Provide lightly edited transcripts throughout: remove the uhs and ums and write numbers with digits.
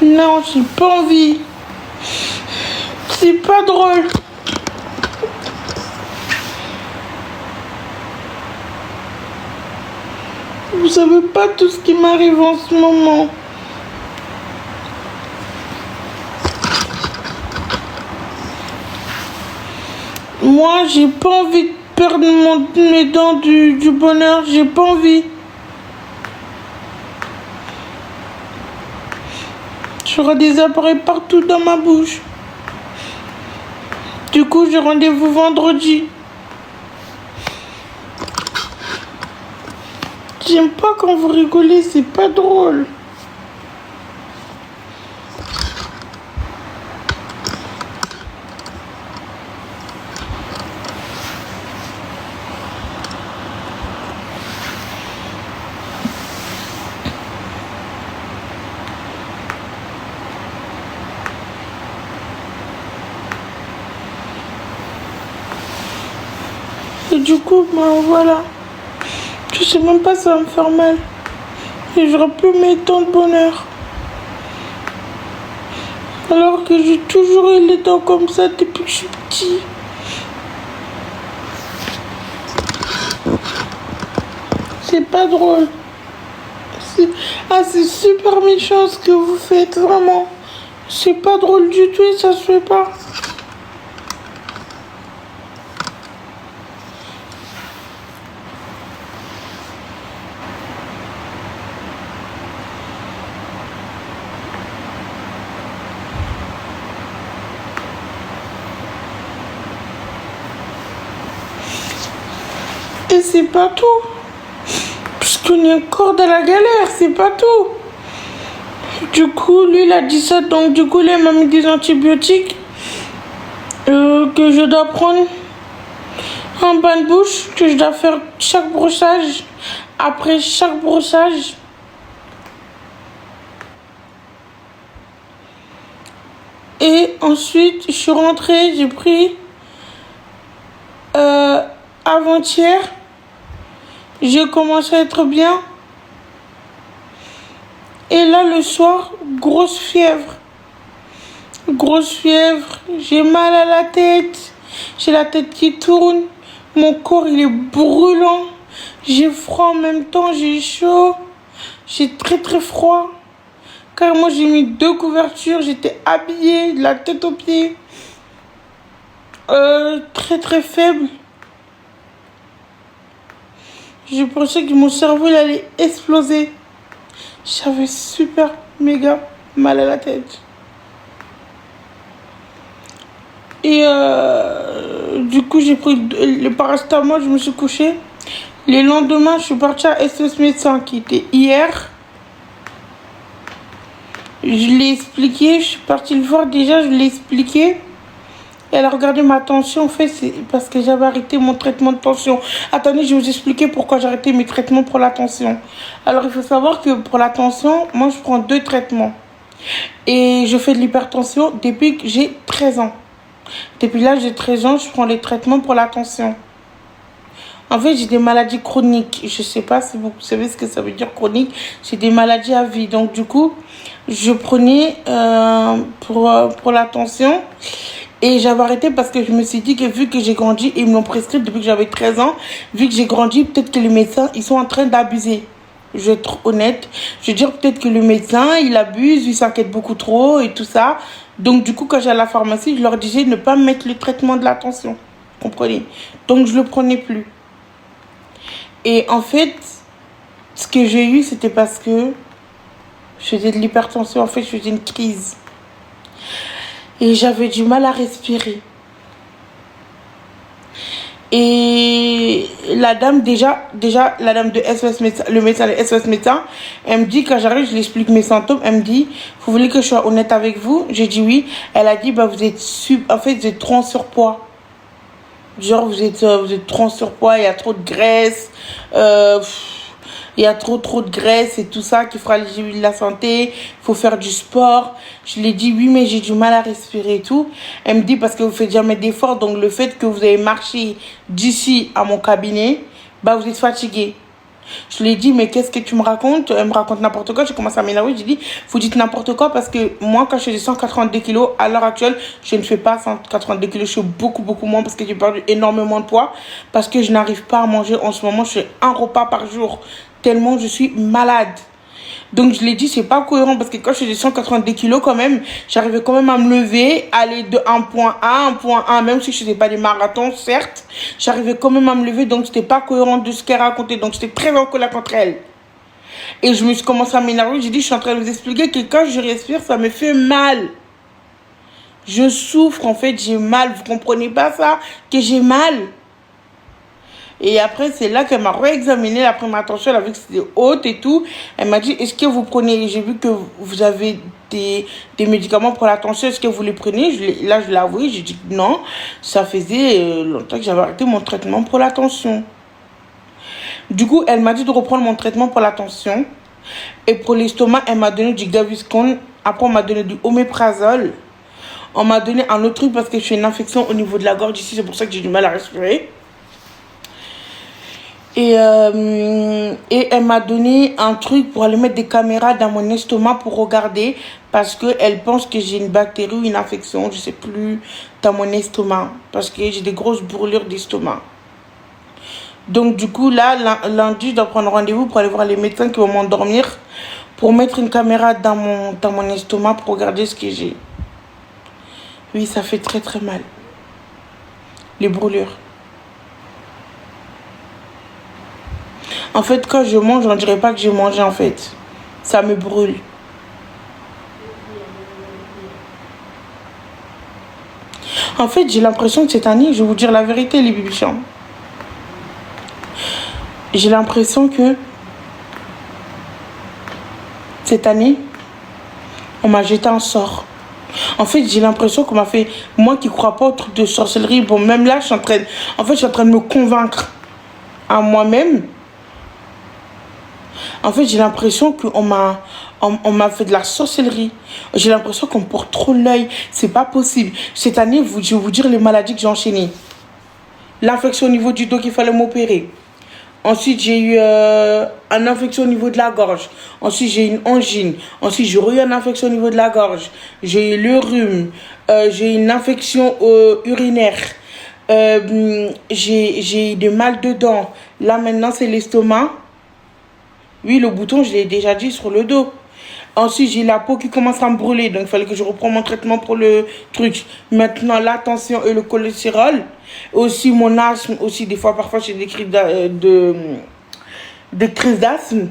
Non, j'ai pas envie. C'est pas drôle. Vous savez pas tout ce qui m'arrive en ce moment. Moi, j'ai pas envie de perdre mes dents du bonheur. J'ai pas envie. J'aurai des appareils partout dans ma bouche. Du coup, j'ai rendez-vous vendredi. J'aime pas quand vous rigolez, c'est pas drôle. Et du coup, ben voilà. Je sais même pas si ça va me faire mal. Et j'aurai plus mes dents de bonheur. Alors que j'ai toujours eu les dents comme ça depuis que je suis petit. C'est pas drôle. C'est super méchant ce que vous faites, vraiment. C'est pas drôle du tout et ça se fait pas. Et c'est pas tout. Parce qu'on est encore dans la galère, c'est pas tout. Du coup, lui, il a dit ça. Donc, du coup, il m'a mis des antibiotiques que je dois prendre en bain de bouche, que je dois faire chaque brossage. Après chaque brossage. Et ensuite, je suis rentrée, j'ai pris avant-hier. J'ai commencé à être bien. Et là, le soir, grosse fièvre. Grosse fièvre. J'ai mal à la tête. J'ai la tête qui tourne. Mon corps, il est brûlant. J'ai froid en même temps. J'ai chaud. J'ai très très froid. Car moi, j'ai mis 2 couvertures. J'étais habillée de la tête aux pieds. Très très faible. Je pensais que mon cerveau il allait exploser. J'avais super méga mal à la tête. Et du coup, j'ai pris le paracétamol, je me suis couchée. Le lendemain, je suis partie à SOS Médecin qui était hier. Je l'ai expliqué, je suis partie le voir déjà, je l'ai expliqué. Elle a regardé ma tension, en fait, c'est parce que j'avais arrêté mon traitement de tension. Attendez, je vais vous expliquer pourquoi j'ai arrêté mes traitements pour la tension. Alors, il faut savoir que pour la tension, moi, je prends 2 traitements. Et je fais de l'hypertension depuis que j'ai 13 ans. Depuis l'âge de 13 ans, je prends les traitements pour la tension. En fait, j'ai des maladies chroniques. Je ne sais pas si vous savez ce que ça veut dire chronique. J'ai des maladies à vie. Donc, du coup, je prenais pour la tension. Et j'avais arrêté parce que je me suis dit que vu que j'ai grandi, ils me l'ont prescrit depuis que j'avais 13 ans. Vu que j'ai grandi, peut-être que les médecins, ils sont en train d'abuser. Je vais être honnête. Je veux dire, peut-être que le médecin, il abuse, il s'inquiète beaucoup trop et tout ça. Donc, du coup, quand j'allais à la pharmacie, je leur disais de ne pas mettre le traitement de la tension. Vous comprenez? Donc, je ne le prenais plus. Et en fait, ce que j'ai eu, c'était parce que je faisais de l'hypertension. En fait, je faisais une crise. Et j'avais du mal à respirer. Et la dame, déjà la dame de SOS médecin, le médecin de SOS médecin, elle me dit, quand j'arrive, je lui explique mes symptômes. Elle me dit, vous voulez que je sois honnête avec vous? J'ai dit oui. Elle a dit, bah, vous êtes en fait, vous êtes trop en surpoids. Genre, vous êtes trop en surpoids, il y a trop de graisse. Il y a trop de graisse et tout ça qui fragilise la santé. Il faut faire du sport. Je lui ai dit oui, mais j'ai du mal à respirer et tout. Elle me dit parce que vous faites jamais d'efforts. Donc le fait que vous avez marché d'ici à mon cabinet, bah vous êtes fatigué. Je lui ai dit, mais qu'est-ce que tu me racontes? Elle me raconte n'importe quoi. J'ai commencé à m'énerver. J'ai dit, vous dites n'importe quoi parce que moi, quand je faisais 182 kilos, à l'heure actuelle, je ne fais pas 182 kilos. Je suis beaucoup, beaucoup moins parce que j'ai perdu énormément de poids. Parce que je n'arrive pas à manger en ce moment. Je fais un repas par jour. Tellement je suis malade. Donc je l'ai dit, c'est pas cohérent parce que quand je faisais 182 kilos quand même, j'arrivais quand même à me lever, aller de un point A à un point A, même si je faisais pas des marathons, certes, j'arrivais quand même à me lever, donc c'était pas cohérent de ce qu'elle racontait, donc j'étais très en colère contre elle. Et je me suis commencé à m'énerver, j'ai dit, je suis en train de vous expliquer que quand je respire, ça me fait mal. Je souffre, en fait, j'ai mal, vous comprenez pas ça, que j'ai mal. Et après, c'est là qu'elle m'a réexaminé la première tension. Elle a vu que c'était haute et tout. Elle m'a dit, est-ce que vous prenez... J'ai vu que vous avez des médicaments pour la tension. Est-ce que vous les prenez? Là, je l'ai avoué. J'ai dit non. Ça faisait longtemps que j'avais arrêté mon traitement pour la tension. Du coup, elle m'a dit de reprendre mon traitement pour la tension. Et pour l'estomac, elle m'a donné du Gaviscon. Après, on m'a donné du Omeprazole. On m'a donné un autre truc parce que je fais une infection au niveau de la gorge ici. C'est pour ça que j'ai du mal à respirer. Et elle m'a donné un truc pour aller mettre des caméras dans mon estomac pour regarder parce qu'elle pense que j'ai une bactérie ou une infection, je sais plus, dans mon estomac parce que j'ai des grosses brûlures d'estomac. Donc du coup là, lundi, je dois prendre rendez-vous pour aller voir les médecins qui vont m'endormir pour mettre une caméra dans mon estomac pour regarder ce que j'ai. Oui, ça fait très très mal. Les brûlures. En fait, quand je mange, on dirait pas que j'ai mangé, en fait. Ça me brûle. En fait, j'ai l'impression que cette année, je vais vous dire la vérité, les bibichons. J'ai l'impression que cette année, on m'a jeté un sort. En fait, j'ai l'impression qu'on m'a fait... Moi qui crois pas au truc de sorcellerie, bon, même là, je suis en train de me convaincre à moi-même. En fait, j'ai l'impression qu'on m'a fait de la sorcellerie. J'ai l'impression qu'on me porte trop l'œil. C'est pas possible. Cette année, je vais vous dire les maladies que j'ai enchaînées. L'infection au niveau du dos qu'il fallait m'opérer. Ensuite, j'ai eu une infection au niveau de la gorge. Ensuite, j'ai eu une angine. Ensuite, j'ai eu une infection au niveau de la gorge. J'ai eu le rhume. J'ai eu une infection urinaire. J'ai eu des mal de dents. Là, maintenant, c'est l'estomac. Oui, le bouton, je l'ai déjà dit, sur le dos. Ensuite, j'ai la peau qui commence à me brûler. Donc, il fallait que je reprenne mon traitement pour le truc. Maintenant, la tension et le cholestérol. Aussi, mon asthme. Aussi, des fois, parfois, j'ai des crises d'asthme.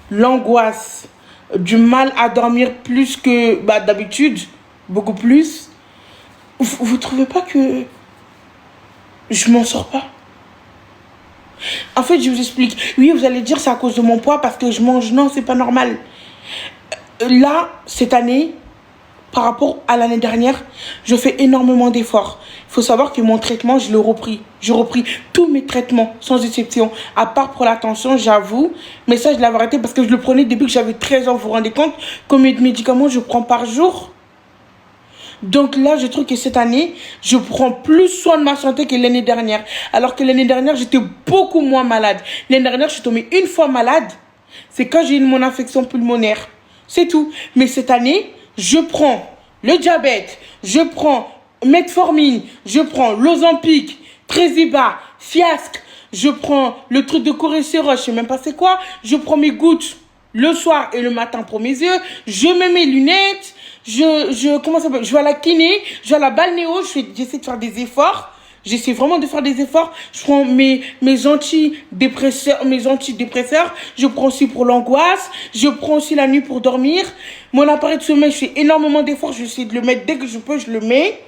L'angoisse. Du mal à dormir plus que d'habitude. Beaucoup plus. Vous trouvez pas que je m'en sors pas? En fait, je vous explique. Oui, vous allez dire c'est à cause de mon poids parce que je mange. Non, c'est pas normal. Là, cette année, par rapport à l'année dernière, je fais énormément d'efforts. Il faut savoir que mon traitement, je l'ai repris. J'ai repris tous mes traitements, sans exception. À part pour la tension, j'avoue. Mais ça, je l'avais arrêté parce que je le prenais depuis que j'avais 13 ans. Vous vous rendez compte combien de médicaments je prends par jour? Donc là, je trouve que cette année, je prends plus soin de ma santé que l'année dernière. Alors que l'année dernière, j'étais beaucoup moins malade. L'année dernière, je suis tombée une fois malade. C'est quand j'ai eu mon infection pulmonaire. C'est tout. Mais cette année, je prends le diabète, je prends metformine, je prends l'Ozempic, Tresiba, Fiasque, je prends le truc de cholestérol, je sais même pas c'est quoi. Je prends mes gouttes le soir et le matin pour mes yeux. Je mets mes lunettes. Comment ça s'appelle? Je vais à la kiné, je vais à la balnéo, j'essaie de faire des efforts. J'essaie vraiment de faire des efforts. Je prends mes antidépresseurs. Je prends aussi pour l'angoisse. Je prends aussi la nuit pour dormir. Mon appareil de sommeil, je fais énormément d'efforts. J'essaie de le mettre dès que je peux, je le mets.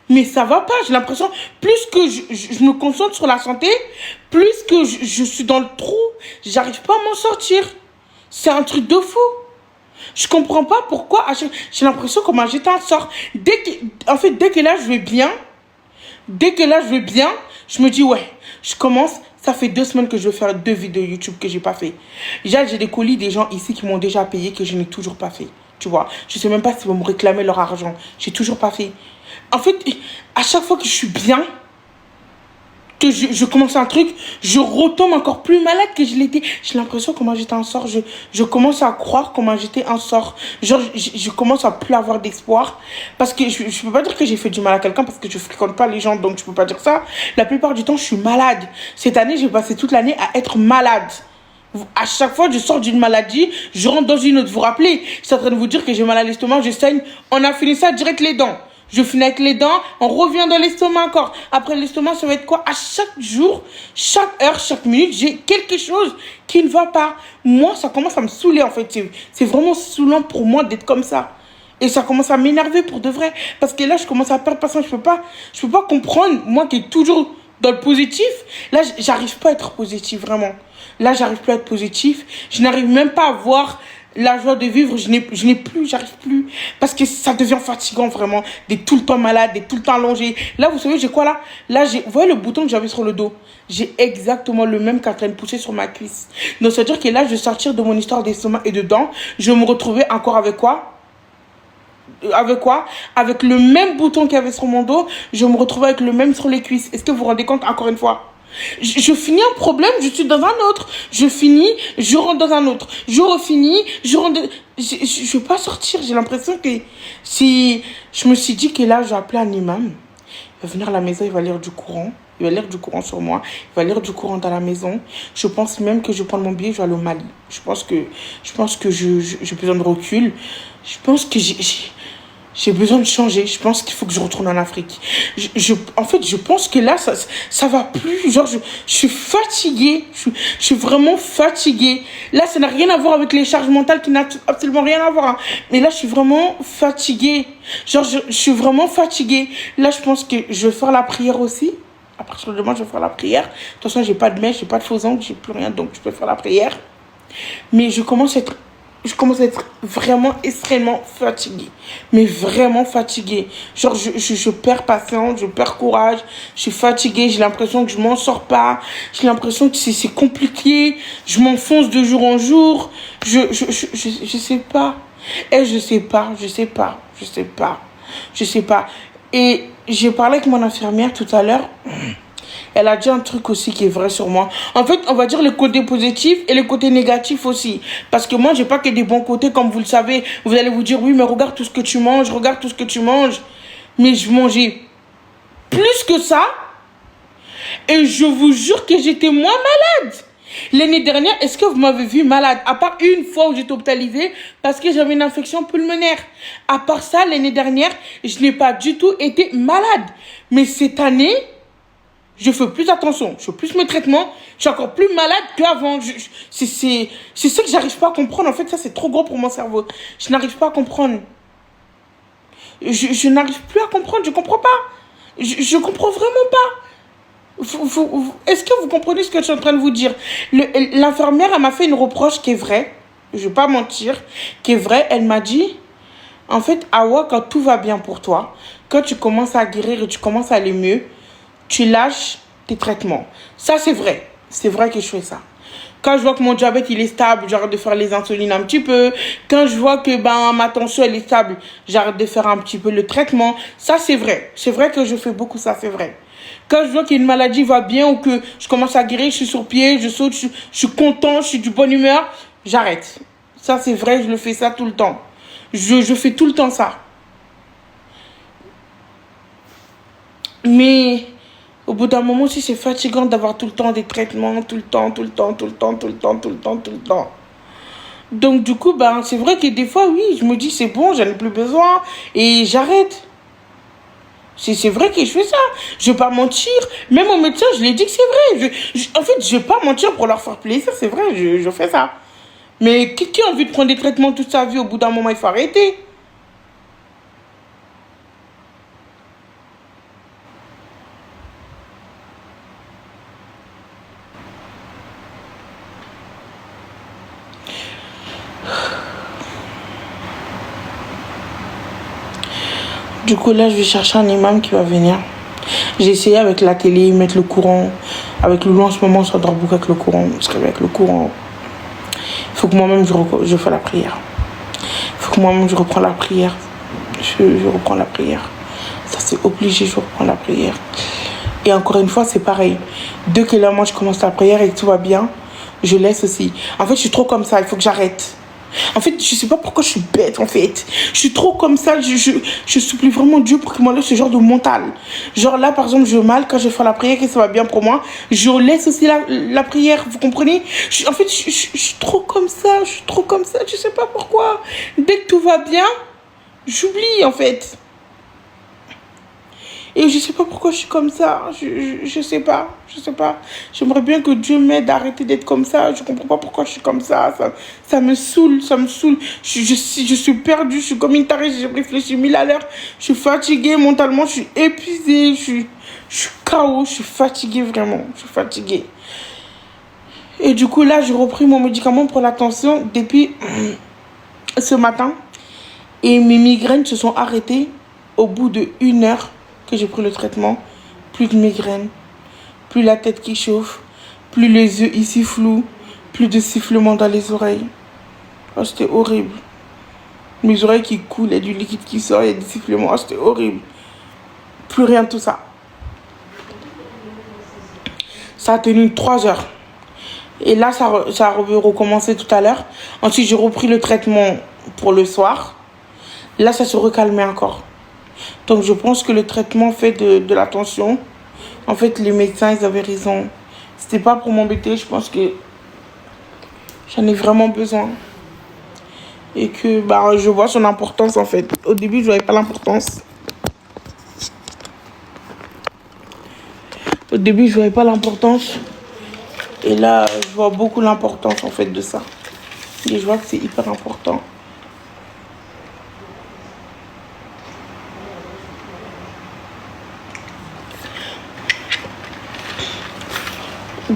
Mais ça va pas. J'ai l'impression, plus que je me concentre sur la santé, plus que je suis dans le trou. J'arrive pas à m'en sortir. C'est un truc de fou. Je comprends pas pourquoi. J'ai l'impression qu'on m'a jeté un sort. Dès que là, je vais bien, je me dis, ouais, je commence. Ça fait 2 semaines que je veux faire 2 vidéos YouTube que j'ai pas fait. Déjà, j'ai des colis des gens ici qui m'ont déjà payé que je n'ai toujours pas fait. Tu vois, je sais même pas s'ils vont me réclamer leur argent. J'ai toujours pas fait. En fait, à chaque fois que je suis bien, je commence un truc, je retombe encore plus malade que je l'étais. J'ai l'impression comment j'étais un sort. Je commence à croire comment j'étais un sort. Genre, je commence à plus avoir d'espoir. Parce que je peux pas dire que j'ai fait du mal à quelqu'un parce que je fréquente pas les gens, donc je peux pas dire ça. La plupart du temps, je suis malade. Cette année, j'ai passé toute l'année à être malade. À chaque fois, je sors d'une maladie, je rentre dans une autre. Vous vous rappelez, je suis en train de vous dire que j'ai mal à l'estomac, je saigne. On a fini ça direct les dents. Je finis avec les dents, on revient dans l'estomac encore. Après l'estomac, ça va être quoi? À chaque jour, chaque heure, chaque minute, j'ai quelque chose qui ne va pas. Moi, ça commence à me saouler en fait. C'est vraiment saoulant pour moi d'être comme ça. Et ça commence à m'énerver pour de vrai. Parce que là, je commence à perdre patience. Je peux pas comprendre, moi qui est toujours dans le positif. Là, j'arrive pas à être positif, vraiment. Là, j'arrive plus à être positif. Je n'arrive même pas à voir la joie de vivre. Je n'ai plus, j'arrive plus. Parce que ça devient fatigant, vraiment. D'être tout le temps malade, d'être tout le temps allongé. Là, vous savez, j'ai quoi là? Là, vous voyez le bouton que j'avais sur le dos? J'ai exactement le même qui est en train de pousser sur ma cuisse. Donc, ça veut dire que là, je vais sortir de mon histoire d'estomac et de dents. Je vais me retrouver encore avec quoi? Avec quoi? Avec le même bouton qu'il y avait sur mon dos. Je vais me retrouver avec le même sur les cuisses. Est-ce que vous vous rendez compte, encore une fois? Je finis un problème, je suis dans un autre. Je finis, je rentre dans un autre. Je refinis, je rentre... Je vais pas sortir. J'ai l'impression que si... Je me suis dit que là, je vais appeler un imam. Il va venir à la maison, il va lire du Coran. Il va lire du Coran sur moi. Il va lire du Coran dans la maison. Je pense même que je vais prendre mon billet, je vais aller au Mali. Je pense que j'ai besoin de recul. Je pense que j'ai besoin de changer. Je pense qu'il faut que je retourne en Afrique. En fait, je pense que là, ça va plus. Genre, je suis fatiguée. Je suis vraiment fatiguée. Là, ça n'a rien à voir avec les charges mentales qui n'a absolument rien à voir. Hein. Mais là, je suis vraiment fatiguée. Genre, je suis vraiment fatiguée. Là, je pense que je vais faire la prière aussi. À partir de demain, je vais faire la prière. De toute façon, j'ai pas de mèche, j'ai pas de faux ongles, j'ai plus rien. Donc, je peux faire la prière. Mais je commence à être vraiment extrêmement fatiguée. Mais vraiment fatiguée. Genre, je perds patience, je perds courage. Je suis fatiguée, j'ai l'impression que je m'en sors pas. J'ai l'impression que c'est compliqué. Je m'enfonce de jour en jour. Je sais pas. Et je sais pas. Et j'ai parlé avec mon infirmière tout à l'heure. Elle a dit un truc aussi qui est vrai sur moi. En fait, on va dire le côté positif et le côté négatif aussi. Parce que moi, j'ai pas que des bons côtés, comme vous le savez. Vous allez vous dire, oui, mais regarde tout ce que tu manges, regarde tout ce que tu manges. Mais je mangeais plus que ça. Et je vous jure que j'étais moins malade. L'année dernière, est-ce que vous m'avez vu malade? À part une fois où j'étais hospitalisée parce que j'avais une infection pulmonaire. À part ça, l'année dernière, je n'ai pas du tout été malade. Mais cette année... je fais plus attention, je fais plus mes traitements, je suis encore plus malade qu'avant. C'est ça que j'arrive pas à comprendre. En fait, ça, c'est trop gros pour mon cerveau. Je n'arrive pas à comprendre. Je n'arrive plus à comprendre, je comprends pas. Je comprends vraiment pas. Est-ce que vous comprenez ce que je suis en train de vous dire? L'infirmière, elle m'a fait une reproche qui est vraie. Je vais pas mentir, qui est vraie. Elle m'a dit, en fait, Awa, quand tout va bien pour toi, quand tu commences à guérir et tu commences à aller mieux, tu lâches tes traitements. Ça, c'est vrai. C'est vrai que je fais ça. Quand je vois que mon diabète, il est stable, j'arrête de faire les insulines un petit peu. Quand je vois que ma tension, elle est stable, j'arrête de faire un petit peu le traitement. Ça, c'est vrai. C'est vrai que je fais beaucoup ça, c'est vrai. Quand je vois qu'une maladie va bien ou que je commence à guérir, je suis sur pied, je saute, je suis content, je suis de bonne humeur, j'arrête. Ça, c'est vrai, je le fais ça tout le temps. Je fais tout le temps ça. Mais... au bout d'un moment aussi, c'est fatigant d'avoir tout le temps des traitements, tout le temps. Donc, du coup, c'est vrai que des fois, oui, je me dis, c'est bon, j'en ai plus besoin et j'arrête. C'est vrai que je fais ça. Je vais pas mentir. Même au médecin, je lui ai dit que c'est vrai. En fait, je vais pas mentir pour leur faire plaisir, c'est vrai, je fais ça. Mais qui a envie de prendre des traitements toute sa vie, au bout d'un moment, il faut arrêter. Du coup, là, je vais chercher un imam qui va venir. J'ai essayé avec la télé, mettre le courant. Avec Loulou, en ce moment, on s'endort beaucoup avec le courant. On se réveille avec le courant. Il faut que moi-même, je fasse la prière. Il faut que moi-même, je reprends la prière. Je reprends la prière. Ça, c'est obligé, je reprends la prière. Et encore une fois, c'est pareil. Dès que là, moi, je commence la prière et que tout va bien, je laisse aussi. En fait, je suis trop comme ça, il faut que j'arrête. En fait, je sais pas pourquoi je suis bête, en fait. Je suis trop comme ça, je supplie vraiment Dieu pour qu'il m'enlève ce genre de mental. Genre là, par exemple, je mal quand je fais la prière et ça va bien pour moi. Je laisse aussi la prière, vous comprenez? En fait, je suis trop comme ça, je suis trop comme ça, je sais pas pourquoi. Dès que tout va bien, j'oublie, en fait. Et je sais pas pourquoi je suis comme ça. Je sais pas. Je sais pas. J'aimerais bien que Dieu m'aide à arrêter d'être comme ça. Je comprends pas pourquoi je suis comme ça. Ça me saoule. Ça me saoule. Je suis perdue. Je suis comme une tarée. J'ai réfléchi 1000 à l'heure. Je suis fatiguée mentalement. Je suis épuisée. Je suis KO. Je suis fatiguée vraiment. Je suis fatiguée. Et du coup, là, j'ai repris mon médicament pour la tension depuis ce matin. Et mes migraines se sont arrêtées au bout de 1 heure que j'ai pris le traitement. Plus de migraines, plus la tête qui chauffe, plus les yeux ici flous, plus de sifflements dans les oreilles. Oh, c'était horrible. Mes oreilles qui coulent, il y a du liquide qui sort, il y a des sifflements. Oh, c'était horrible. Plus rien de tout ça. Ça a tenu 3 heures. Et là, ça a recommencé tout à l'heure. Ensuite, j'ai repris le traitement pour le soir. Là, ça se recalmait encore. Donc, je pense que le traitement fait de la tension. En fait, les médecins, ils avaient raison. C'était pas pour m'embêter. Je pense que j'en ai vraiment besoin. Et que je vois son importance, en fait. Au début, je voyais pas l'importance. Au début, je voyais pas l'importance. Et là, je vois beaucoup l'importance, en fait, de ça. Et je vois que c'est hyper important.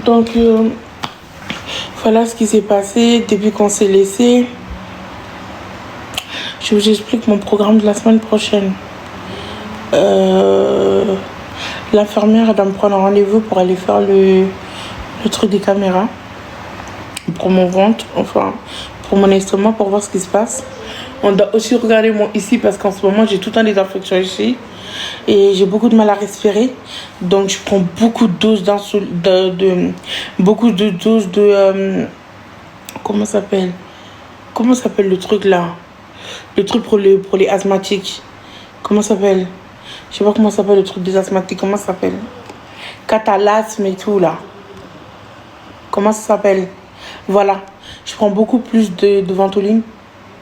Donc, voilà ce qui s'est passé depuis qu'on s'est laissé. Je vous explique mon programme de la semaine prochaine. L'infirmière doit me prendre un rendez-vous pour aller faire le truc des caméras. Pour mon ventre, enfin, pour mon estomac, pour voir ce qui se passe. On doit aussi regarder ici parce qu'en ce moment, j'ai tout le temps des infections ici. Et j'ai beaucoup de mal à respirer. Donc, je prends beaucoup de doses beaucoup de doses de... comment ça s'appelle le truc là? Le truc pour les asthmatiques. Comment ça s'appelle? Je sais pas comment ça s'appelle le truc des asthmatiques. Comment ça s'appelle? Catalasme et tout là. Comment ça s'appelle? Voilà. Je prends beaucoup plus de Ventoline.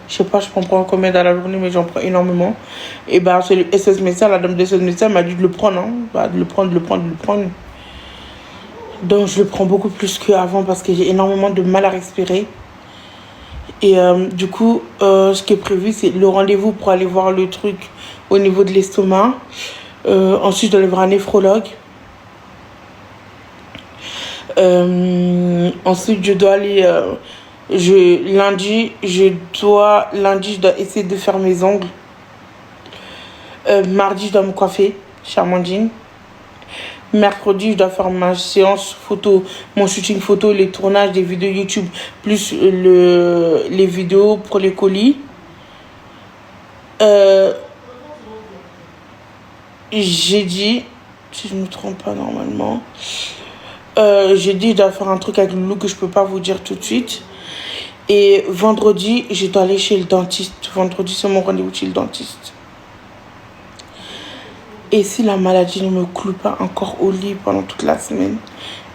Je sais pas, je prends combien dans la journée, mais j'en prends énormément. Et c'est le SS médecin, la dame de SS médecin m'a dit de le prendre, hein. De le prendre. Donc je le prends beaucoup plus qu'avant parce que j'ai énormément de mal à respirer. Et du coup, ce qui est prévu, c'est le rendez-vous pour aller voir le truc au niveau de l'estomac. Ensuite, je dois aller voir un néphrologue. Ensuite, je dois aller... lundi, je dois essayer de faire mes ongles. Mardi, je dois me coiffer chez Amandine. Mercredi, je dois faire ma séance photo, mon shooting photo, les tournages des vidéos YouTube, plus les vidéos pour les colis. Jeudi, si je ne me trompe pas normalement, jeudi, je dois faire un truc avec Loulou que je ne peux pas vous dire tout de suite. Et vendredi, je dois aller chez le dentiste. Vendredi, c'est mon rendez-vous chez le dentiste. Et si la maladie ne me cloue pas encore au lit pendant toute la semaine,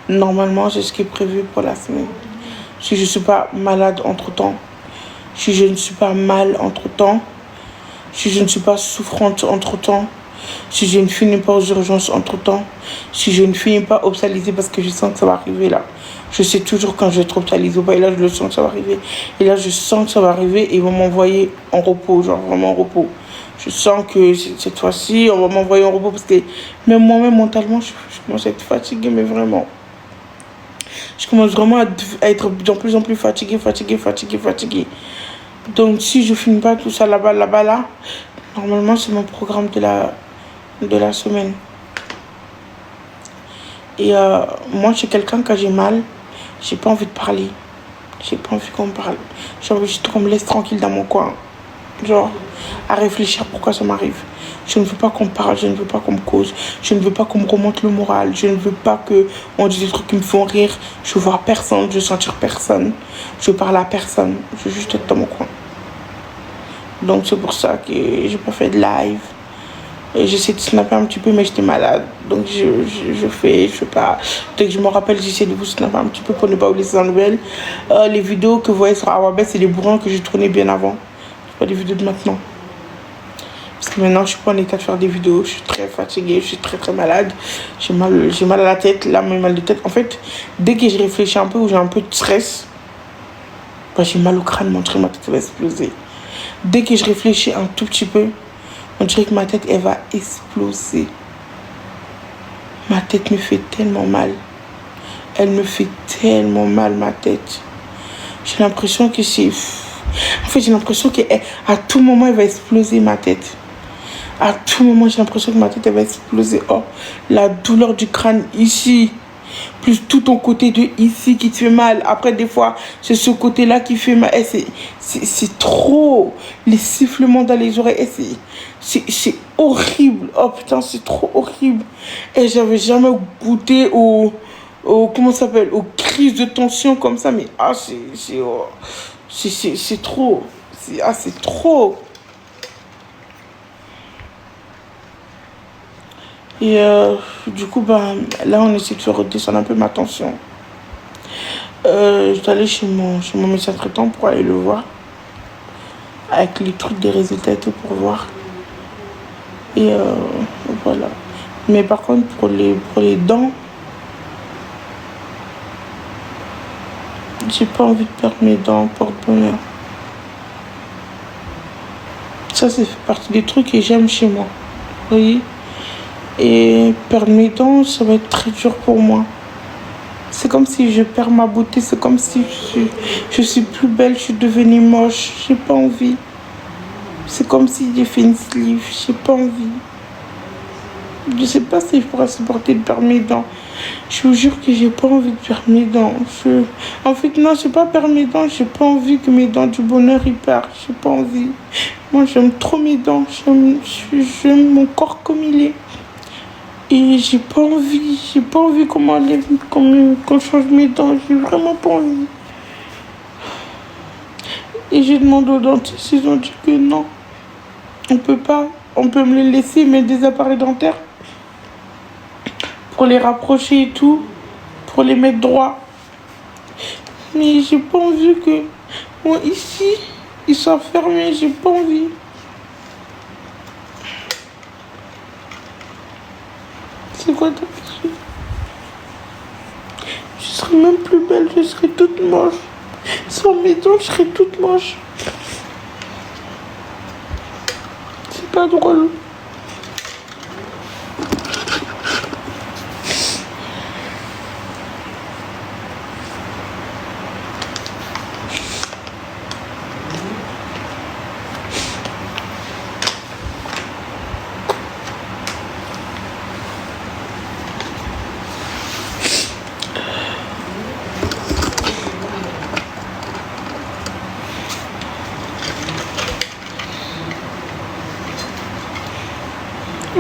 normalement, c'est ce qui est prévu pour la semaine. Si je ne suis pas malade entre-temps, si je ne suis pas mal entre-temps, si je ne suis pas souffrante entre-temps, si je ne finis pas aux urgences entre-temps, si je ne finis pas hospitalisée parce que je sens que ça va arriver là. Je sais toujours quand je vais être hospitalisée ou pas, et là, je le sens que ça va arriver. Et là, je sens que ça va arriver et ils vont m'envoyer en repos, genre vraiment en repos. Je sens que cette fois-ci, on va m'envoyer en repos parce que même moi-même, mentalement, je commence à être fatiguée, mais vraiment. Je commence vraiment à être de plus en plus fatiguée. Donc, si je ne finis pas tout ça là-bas, normalement, c'est mon programme de la semaine. Et moi, je suis quelqu'un, quand j'ai mal, j'ai pas envie de parler. J'ai pas envie qu'on me parle. J'ai envie juste qu'on me laisse tranquille dans mon coin. Genre, à réfléchir pourquoi ça m'arrive. Je ne veux pas qu'on me parle, je ne veux pas qu'on me cause, je ne veux pas qu'on me remonte le moral, je ne veux pas qu'on dise des trucs qui me font rire. Je veux voir personne, je veux sentir personne, je parle à personne, je veux juste être dans mon coin. Donc c'est pour ça que j'ai pas fait de live. J'essaie de snapper un petit peu, mais j'étais malade. Donc je fais pas. Dès que je me rappelle, j'essaie de vous snapper un petit peu pour ne pas oublier ces nouvelles. Les vidéos que vous voyez sur Awabet, c'est les bourrins que j'ai tournés bien avant. C'est pas des vidéos de maintenant. Parce que maintenant, je suis pas en état de faire des vidéos. Je suis très fatiguée, je suis très malade. J'ai mal à la tête, là, j'ai mal de tête. En fait, dès que je réfléchis un peu ou j'ai un peu de stress, bah, j'ai mal au crâne, mon truc, ma tête va exploser. Dès que je réfléchis un tout petit peu, on dirait que ma tête, elle va exploser. Ma tête me fait tellement mal. Elle me fait tellement mal, ma tête. J'ai l'impression que c'est... En fait, j'ai l'impression qu'à tout moment, elle va exploser, ma tête. À tout moment, j'ai l'impression que ma tête, elle va exploser. Oh, la douleur du crâne ici. Plus tout ton côté de ici qui te fait mal. Après, des fois, c'est ce côté-là qui fait mal. C'est trop. Les sifflements dans les oreilles. C'est horrible. Oh putain, c'est trop horrible. Et j'avais jamais goûté comment ça s'appelle, aux crises de tension comme ça. Mais ah, c'est trop. C'est trop. Et du coup, bah, là, on essaie de faire redescendre un peu ma tension. Je dois aller chez mon médecin traitant pour aller le voir. Avec les trucs des résultats et tout pour voir. Et voilà. Mais par contre, pour les dents, j'ai pas envie de perdre mes dents porte-bonheur. Ça fait partie des trucs que j'aime chez moi. Vous voyez? Et perdre mes dents, ça va être très dur pour moi. C'est comme si je perds ma beauté, c'est comme si je suis plus belle, je suis devenue moche. J'ai pas envie. C'est comme si j'ai fait une sleeve, j'ai pas envie. Je sais pas si je pourrais supporter de perdre mes dents. Je vous jure que j'ai pas envie de perdre mes dents. En fait, non, j'ai pas perdre mes dents, j'ai pas envie que mes dents du bonheur y perdent. J'ai pas envie. Moi, j'aime trop mes dents, j'aime mon corps comme il est. Et j'ai pas envie qu'on change mes dents, j'ai vraiment pas envie. Et j'ai demandé aux dentistes, ils ont dit que non, on peut pas, on peut me les laisser, mettre des appareils dentaires pour les rapprocher et tout, pour les mettre droits. Mais j'ai pas envie que, moi ici, ils soient fermés, j'ai pas envie. C'est quoi ta question? Je serais même plus belle, je serais toute moche. Sans mes dents, je serais toute moche. C'est pas drôle.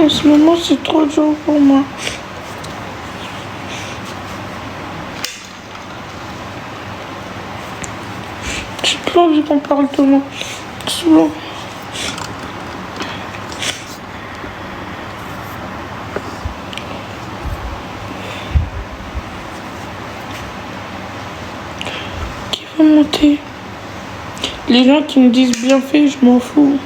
En ce moment, c'est trop dur pour moi. J'ai pas envie qu'on parle de moi. Souvent. Qui va monter? Les gens qui me disent bien fait, je m'en fous.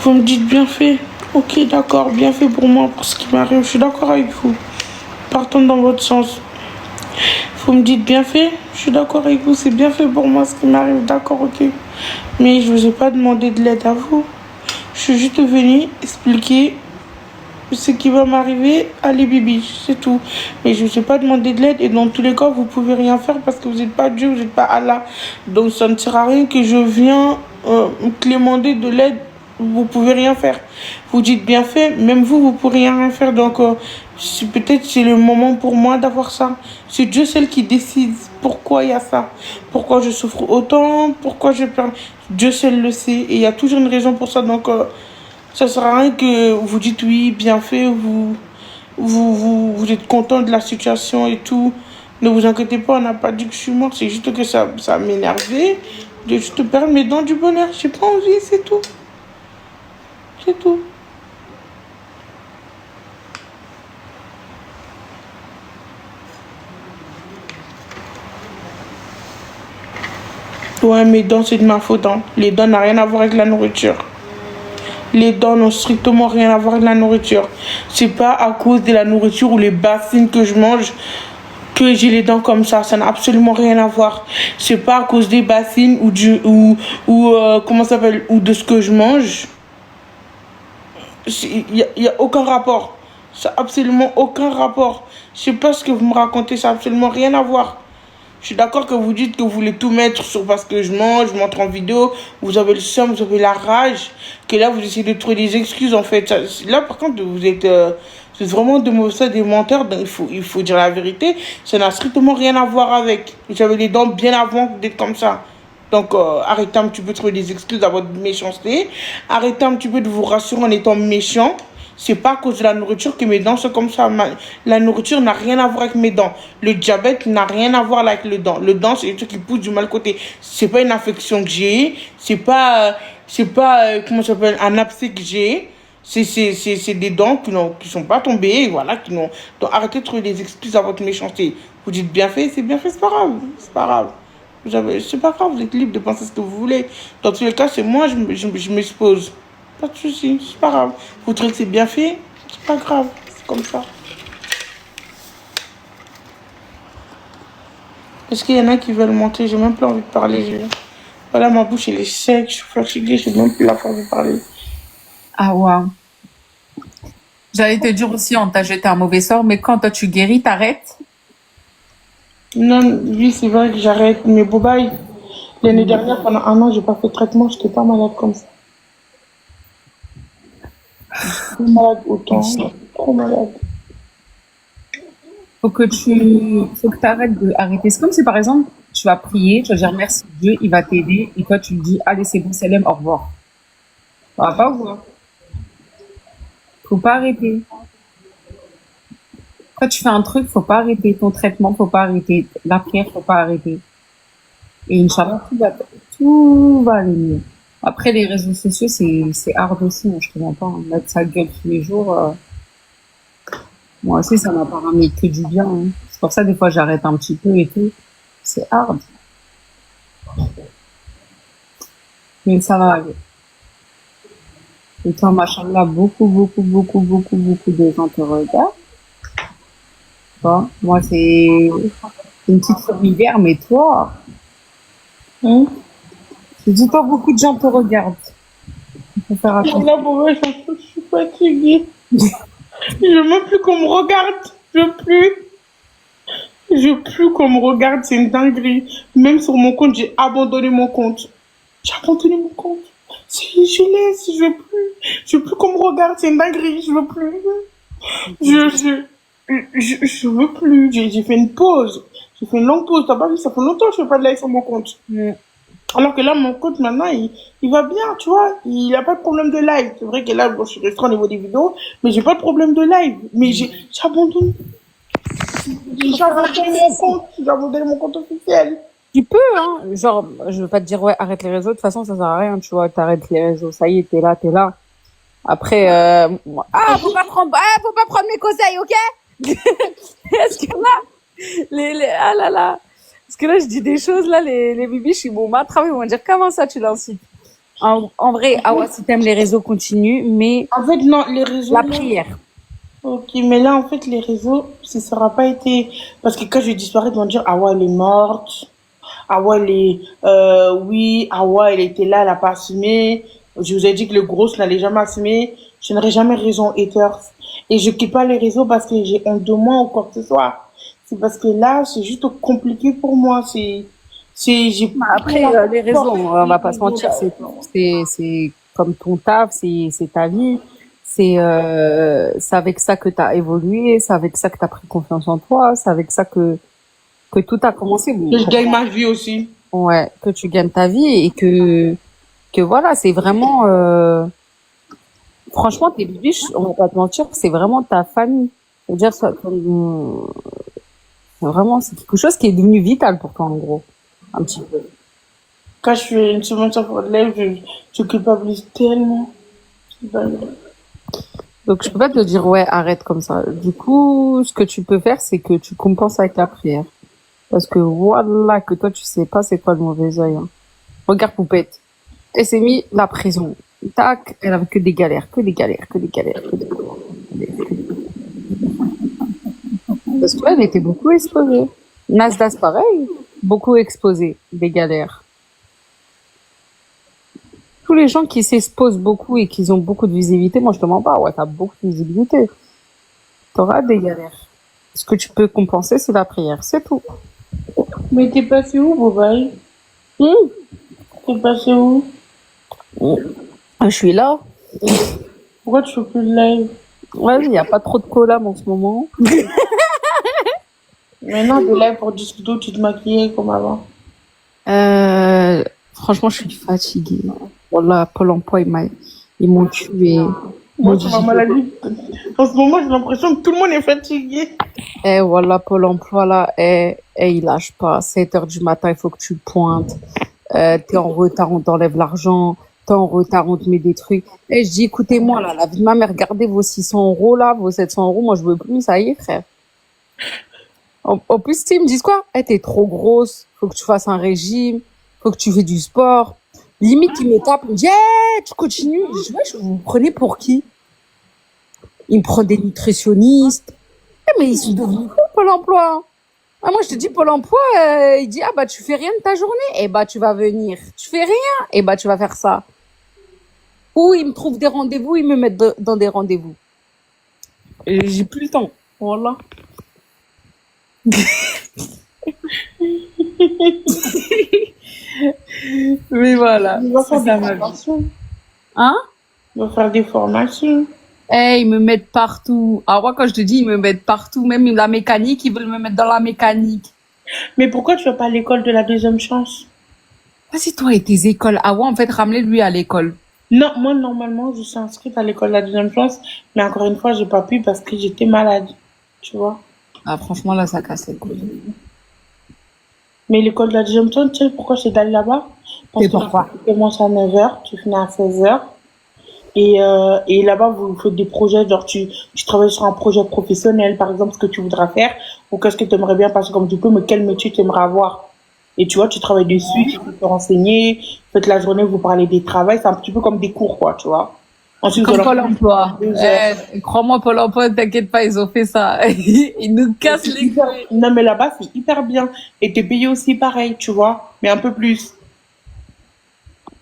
Vous me dites bien fait. Ok, d'accord, bien fait pour moi, pour ce qui m'arrive. Je suis d'accord avec vous. Partons dans votre sens. Vous me dites bien fait. Je suis d'accord avec vous. C'est bien fait pour moi, ce qui m'arrive. D'accord, ok. Mais je vous ai pas demandé de l'aide à vous. Je suis juste venue expliquer ce qui va m'arriver à les bébés. C'est tout. Mais je vous ai pas demandé de l'aide. Et dans tous les cas, vous pouvez rien faire parce que vous n'êtes pas Dieu, vous n'êtes pas Allah. Donc ça ne sert à rien que je viens clémenter de l'aide vous pouvez rien faire. Vous dites bien fait, même vous, vous pourriez rien faire. Donc, peut-être c'est le moment pour moi d'avoir ça. C'est Dieu seul qui décide pourquoi il y a ça. Pourquoi je souffre autant, pourquoi je perds. Dieu seul le sait. Et il y a toujours une raison pour ça. Donc, ça sert à rien que vous dites oui, bien fait, vous êtes content de la situation et tout. Ne vous inquiétez pas, on n'a pas dit que je suis morte. C'est juste que ça m'énervait. De juste perdre mes dents du bonheur. J'ai pas envie, c'est tout. C'est tout. Ouais, mes dents, c'est de ma faute. Hein. Les dents n'ont rien à voir avec la nourriture. Les dents n'ont strictement rien à voir avec la nourriture. C'est pas à cause de la nourriture ou les bassines que je mange que j'ai les dents comme ça. Ça n'a absolument rien à voir. C'est pas à cause des bassines comment ça s'appelle, ou de ce que je mange. Il y a aucun rapport. Ça n'a absolument aucun rapport. Je sais pas ce que vous me racontez, ça n'a absolument rien à voir. Je suis d'accord que vous dites que vous voulez tout mettre sur parce que je montre en vidéo, vous avez le seum, vous avez la rage, que là vous essayez de trouver des excuses en fait. Là par contre vous êtes vraiment des menteurs, donc il faut dire la vérité. Ça n'a strictement rien à voir avec. J'avais les dents bien avant d'être comme ça. Donc arrêtez un petit peu de trouver des excuses à votre méchanceté. Arrêtez un petit peu de vous rassurer en étant méchant. C'est pas à cause de la nourriture que mes dents sont comme ça. La nourriture n'a rien à voir avec mes dents. Le diabète n'a rien à voir avec le dent. Le dent, c'est un truc qui pousse du mal côté. C'est pas une infection que j'ai. C'est pas comment ça s'appelle, un abcès que j'ai. C'est des dents qui sont pas tombées. Voilà, qui n'ont. Donc arrêtez de trouver des excuses à votre méchanceté. Vous dites bien fait, c'est bien fait, c'est pas grave. C'est pas grave. C'est pas grave, vous êtes libre de penser ce que vous voulez. Dans tous les cas, c'est moi, je m'expose. Pas de soucis, c'est pas grave. Vous trouvez que c'est bien fait, c'est pas grave, c'est comme ça. Est-ce qu'il y en a qui veulent monter? J'ai même plus envie de parler. Voilà, ma bouche, elle est sec, je suis fatiguée, j'ai même plus la force de parler. Ah, waouh. J'allais te dire aussi, on t'a jeté un mauvais sort, mais quand toi tu guéris, t'arrêtes. Non, oui, c'est vrai que j'arrête, mais Bobaï, l'année dernière, pendant un an, j'ai pas fait de traitement, j'étais pas malade comme ça. Pas malade autant, j'étais trop malade. Faut que t'arrêtes de arrêter. C'est comme si, par exemple, tu vas prier, tu vas dire merci Dieu, il va t'aider, et toi tu lui dis, allez, c'est bon, Salem, au revoir. Ça va pas voir. Faut pas arrêter. Quand tu fais un truc, faut pas arrêter. Ton traitement, faut pas arrêter. La prière, faut pas arrêter. Et Inch'Allah, tout va aller mieux. Après, les réseaux sociaux, c'est hard aussi, hein, je te mens pas. Hein. Mettre sa gueule tous les jours, moi aussi, ça m'a pas ramené que du bien. Hein. C'est pour ça, des fois, j'arrête un petit peu et tout. C'est hard. Mais ça va aller. Et toi, machallah, beaucoup de gens te regardent. Toi, moi, c'est une petite fourmilière, mais toi, Hein? je dis pas beaucoup de gens te regardent. Il faut faire attention. Là, Bobaï, je suis fatiguée. Je veux même plus qu'on me regarde. Je veux plus. Je veux plus qu'on me regarde, c'est une dinguerie. Même sur mon compte, j'ai abandonné mon compte. J'ai abandonné mon compte. Je laisse, je veux plus. Je veux plus qu'on me regarde, c'est une dinguerie, je veux plus. Je veux plus. J'ai fait une pause. J'ai fait une longue pause. T'as pas vu, ça fait longtemps que je fais pas de live sur mon compte. Alors que là, mon compte, maintenant, il va bien, tu vois. Il n'y a pas de problème de live. C'est vrai que là, bon, je suis restreint au niveau des vidéos, mais j'ai pas de problème de live. Mais j'ai abandonné. J'ai abandonné mon compte. J'ai abandonné mon compte officiel. Tu peux, hein. Genre, je veux pas te dire, ouais, arrête les réseaux. De toute façon, ça sert à rien, tu vois. T'arrêtes les réseaux. Ça y est, t'es là, t'es là. Après, faut pas prendre mes conseils, ok? Est-ce que là, ah là là. Parce que là, je dis des choses, là, les bibiches, ils vont m'attraper, ils vont dire, comment ça, tu l'incites? En vrai, ah ouais, si t'aimes les réseaux, continue, mais En fait, non, les réseaux. la Non. prière. Ok, mais là, en fait, les réseaux, ça n'aura pas été. Parce que quand je vais disparaître, ils vont dire, ah ouais, elle est morte. Ah ouais, elle est. Oui, ah ouais, elle était là, elle a pas assumé. Je vous ai dit que le gros n'allait jamais assumer. Je n'aurai jamais raison, haters. Et je quitte pas les réseaux parce que j'ai honte de moi ou quoi que ce soit. C'est parce que là, c'est juste compliqué pour moi. J'ai Après, les réseaux, on va pas se mentir, c'est comme ton taf, c'est ta vie. C'est avec ça que tu as évolué, c'est avec ça que tu as pris confiance en toi, c'est avec ça que tout a commencé. Que je gagne ma vie aussi. Ouais, que tu gagnes ta vie et que voilà, c'est vraiment franchement tes bibiches, on va pas te mentir, c'est vraiment ta famille. C'est-à-dire ça vraiment c'est quelque chose qui est devenu vital pour toi en gros, un petit peu. Quand je fais une semaine sans problème, je culpabilise tellement. C'est pas vrai. Donc je peux pas te dire ouais, arrête comme ça. Du coup, ce que tu peux faire, c'est que tu compenses avec la prière. Parce que voilà que toi tu sais pas c'est quoi le mauvais œil. Hein. Regarde Poupette. Elle s'est mis la prison. Tac, elle avait que des galères, que des galères, que des galères, que des galères. Parce qu'elle était beaucoup exposée. Nasdaq, pareil, beaucoup exposé, des galères. Tous les gens qui s'exposent beaucoup et qui ont beaucoup de visibilité, moi je te mens pas, ouais, t'as beaucoup de visibilité. T'auras des galères. Ce que tu peux compenser, c'est la prière, c'est tout. Mais t'es passé où, Bobaï? T'es passé où? Je suis là. Pourquoi tu fais plus de live? Ouais, il n'y a pas trop de collab en ce moment. Maintenant, t'es live pour discuter où tu te maquillais comme avant. Franchement, je suis fatiguée. Voilà, Pôle emploi, ils m'ont tué. Moi, c'est ma maladie. En ce moment, j'ai l'impression que tout le monde est fatigué. Voilà, Pôle emploi, là, il lâche pas. 7 heures du matin, il faut que tu pointes. T'es en retard, on t'enlève l'argent. T'es en retard, on te met des trucs. Je dis, écoutez-moi, là, la vie de ma mère, regardez vos 600 €, là, vos 700 €. Moi, je veux plus, ça y est, frère. En plus, ils me disent quoi? T'es trop grosse. Faut que tu fasses un régime. Faut que tu fais du sport. Limite, ils me tapent. Ils me disent, tu continues. Je dis, ouais, vous me prenez pour qui? Ils me prennent des nutritionnistes. Mais ils sont devenus fous, Pôle emploi. Ah, moi, je te dis, Pôle emploi, il dit, ah, bah, tu fais rien de ta journée. Eh, bah, tu vas venir. Tu fais rien. Eh, bah, tu vas faire ça. Ou ils me trouvent des rendez-vous, ils me mettent dans des rendez-vous. Et j'ai plus le temps. Voilà. Mais voilà. Il va faire C'est ça, des ma vie. formations. Hein? Il va faire des formations. Ils me mettent partout. Ah, moi, quand je te dis, ils me mettent partout. Même la mécanique, ils veulent me mettre dans la mécanique. Mais pourquoi tu vas pas à l'école de la deuxième chance? Vas-y, toi et tes écoles. Ah ouais, en fait, ramenez lui à l'école. Non, moi, normalement, je suis inscrite à l'école de la deuxième chance. Mais encore une fois, j'ai pas pu parce que j'étais malade. Tu vois? Ah, franchement, là, ça casse les couilles. Mais l'école de la deuxième chance, tu sais pourquoi j'ai d'aller là-bas? Parce Et que pourquoi? tu commences à 9h, tu finis à 16h. Et là-bas, vous faites des projets, genre tu travailles sur un projet professionnel, par exemple, ce que tu voudras faire, ou qu'est-ce que tu aimerais bien passer comme diplôme, mais quel métier tu aimerais avoir. Et tu vois, tu travailles dessus, tu peux te renseigner, faites la journée, vous parlez des travails, c'est un petit peu comme des cours, quoi, tu vois. Ensuite, Comme vous Pôle leur- emploi. 2 heures. Crois-moi, Pôle emploi, t'inquiète pas, ils ont fait ça. Ils nous cassent C'est les hyper- couilles. Non, mais là-bas, c'est hyper bien. Et t'es payé aussi pareil, tu vois, mais un peu plus.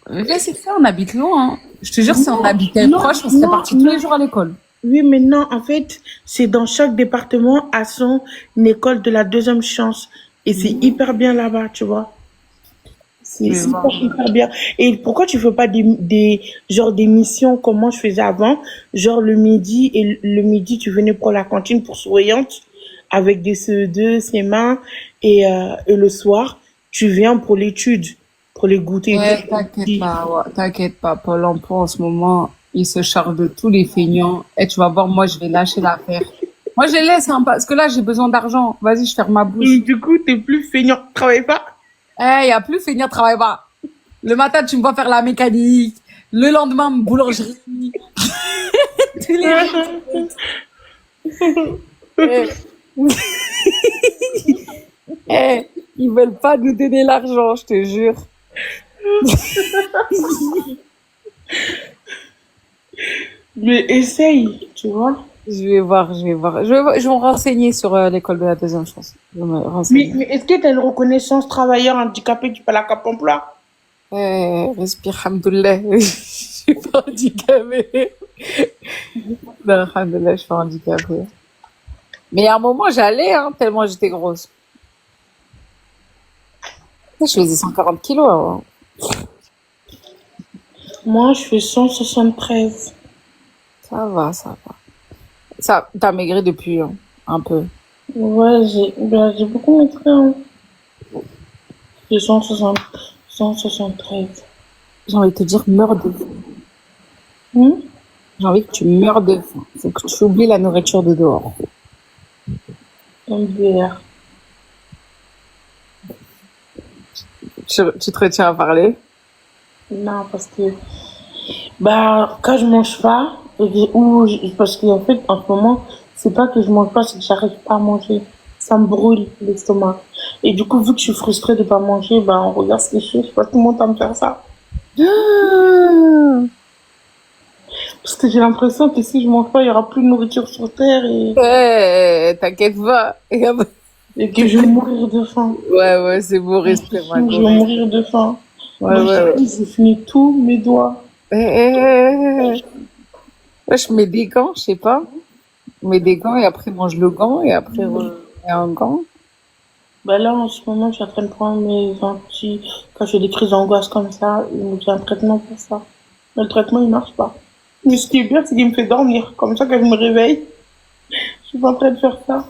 Là, c'est ça, on habite loin. Hein. Je te jure, si on habitait Non, proche, on serait non, partis tous non. les jours à l'école. Oui, mais non, en fait, c'est dans chaque département à son école de la deuxième chance. Et c'est hyper bien là-bas, tu vois. C'est Je vais voir. hyper bien. Et pourquoi tu fais pas genre des missions comme moi je faisais avant? Genre le midi, et le midi, tu venais pour la cantine pour souriante avec des CE2, CM1, et le soir, tu viens pour l'étude, pour les goûter et Ouais, tout. t'inquiète pas, ouais, t'inquiète pas. Pôle emploi, en ce moment, il se charge de tous les feignants. Et tu vas voir, moi, je vais lâcher l'affaire. Moi, je les laisse, hein, parce que là, j'ai besoin d'argent. Vas-y, je ferme ma bouche. Et du coup, t'es plus feignant. Travaille pas. Y a plus feignant, travaille pas. Le matin, tu me vois faire la mécanique. Le lendemain, boulangerie. Tous les jours. Eh, ils veulent pas nous donner l'argent, je te jure. Mais essaye, tu vois. Je vais voir, je vais voir. Je vais me renseigner sur l'école de la deuxième chance. Je vais me renseigner. Mais est-ce que tu as une reconnaissance travailleur handicapé du la Cap Emploi? Respire, alhamdoulilah. Je suis pas handicapée. Non, alhamdoulilah, je suis pas handicapée. Mais à un moment, j'allais, hein, tellement j'étais grosse. Je faisais 140 kilos avant. Moi, je fais 173. Ça va, ça va. Ça, t'as maigri depuis un peu. Ouais, j'ai beaucoup montré, hein. J'ai 160, 173. J'ai envie de te dire, meurs de faim. Hmm? J'ai envie que tu meurs de faim. Faut que tu oublies la nourriture de dehors. MDR. Tu te retiens à parler? Non, parce que, bah, quand je mange pas, parce qu'en fait, en ce moment, c'est pas que je mange pas, c'est que j'arrive pas à manger. Ça me brûle l'estomac. Et du coup, vu que je suis frustrée de pas manger, bah, on regarde ce que je fais. Je sais pas tout le monde à me faire ça. Ah, Parce que j'ai l'impression que si je mange pas, il y aura plus de nourriture sur Terre t'inquiète pas. et que je vais mourir de faim. Ouais, ouais, c'est beau, respect, ma Je go, vais respect. mourir de faim. Ouais, Moi, ouais, ouais. j'ai fini tous mes doigts. Ouais, je mets des gants, je sais pas. Je mets des gants et après mange le gant et après remets un gant. Bah là, en ce moment, je suis en train de prendre quand j'ai des crises d'angoisse comme ça, il me fait un traitement pour ça. Mais le traitement, il marche pas. Mais ce qui est bien, c'est qu'il me fait dormir. Comme ça, quand je me réveille, je suis pas en train de faire ça.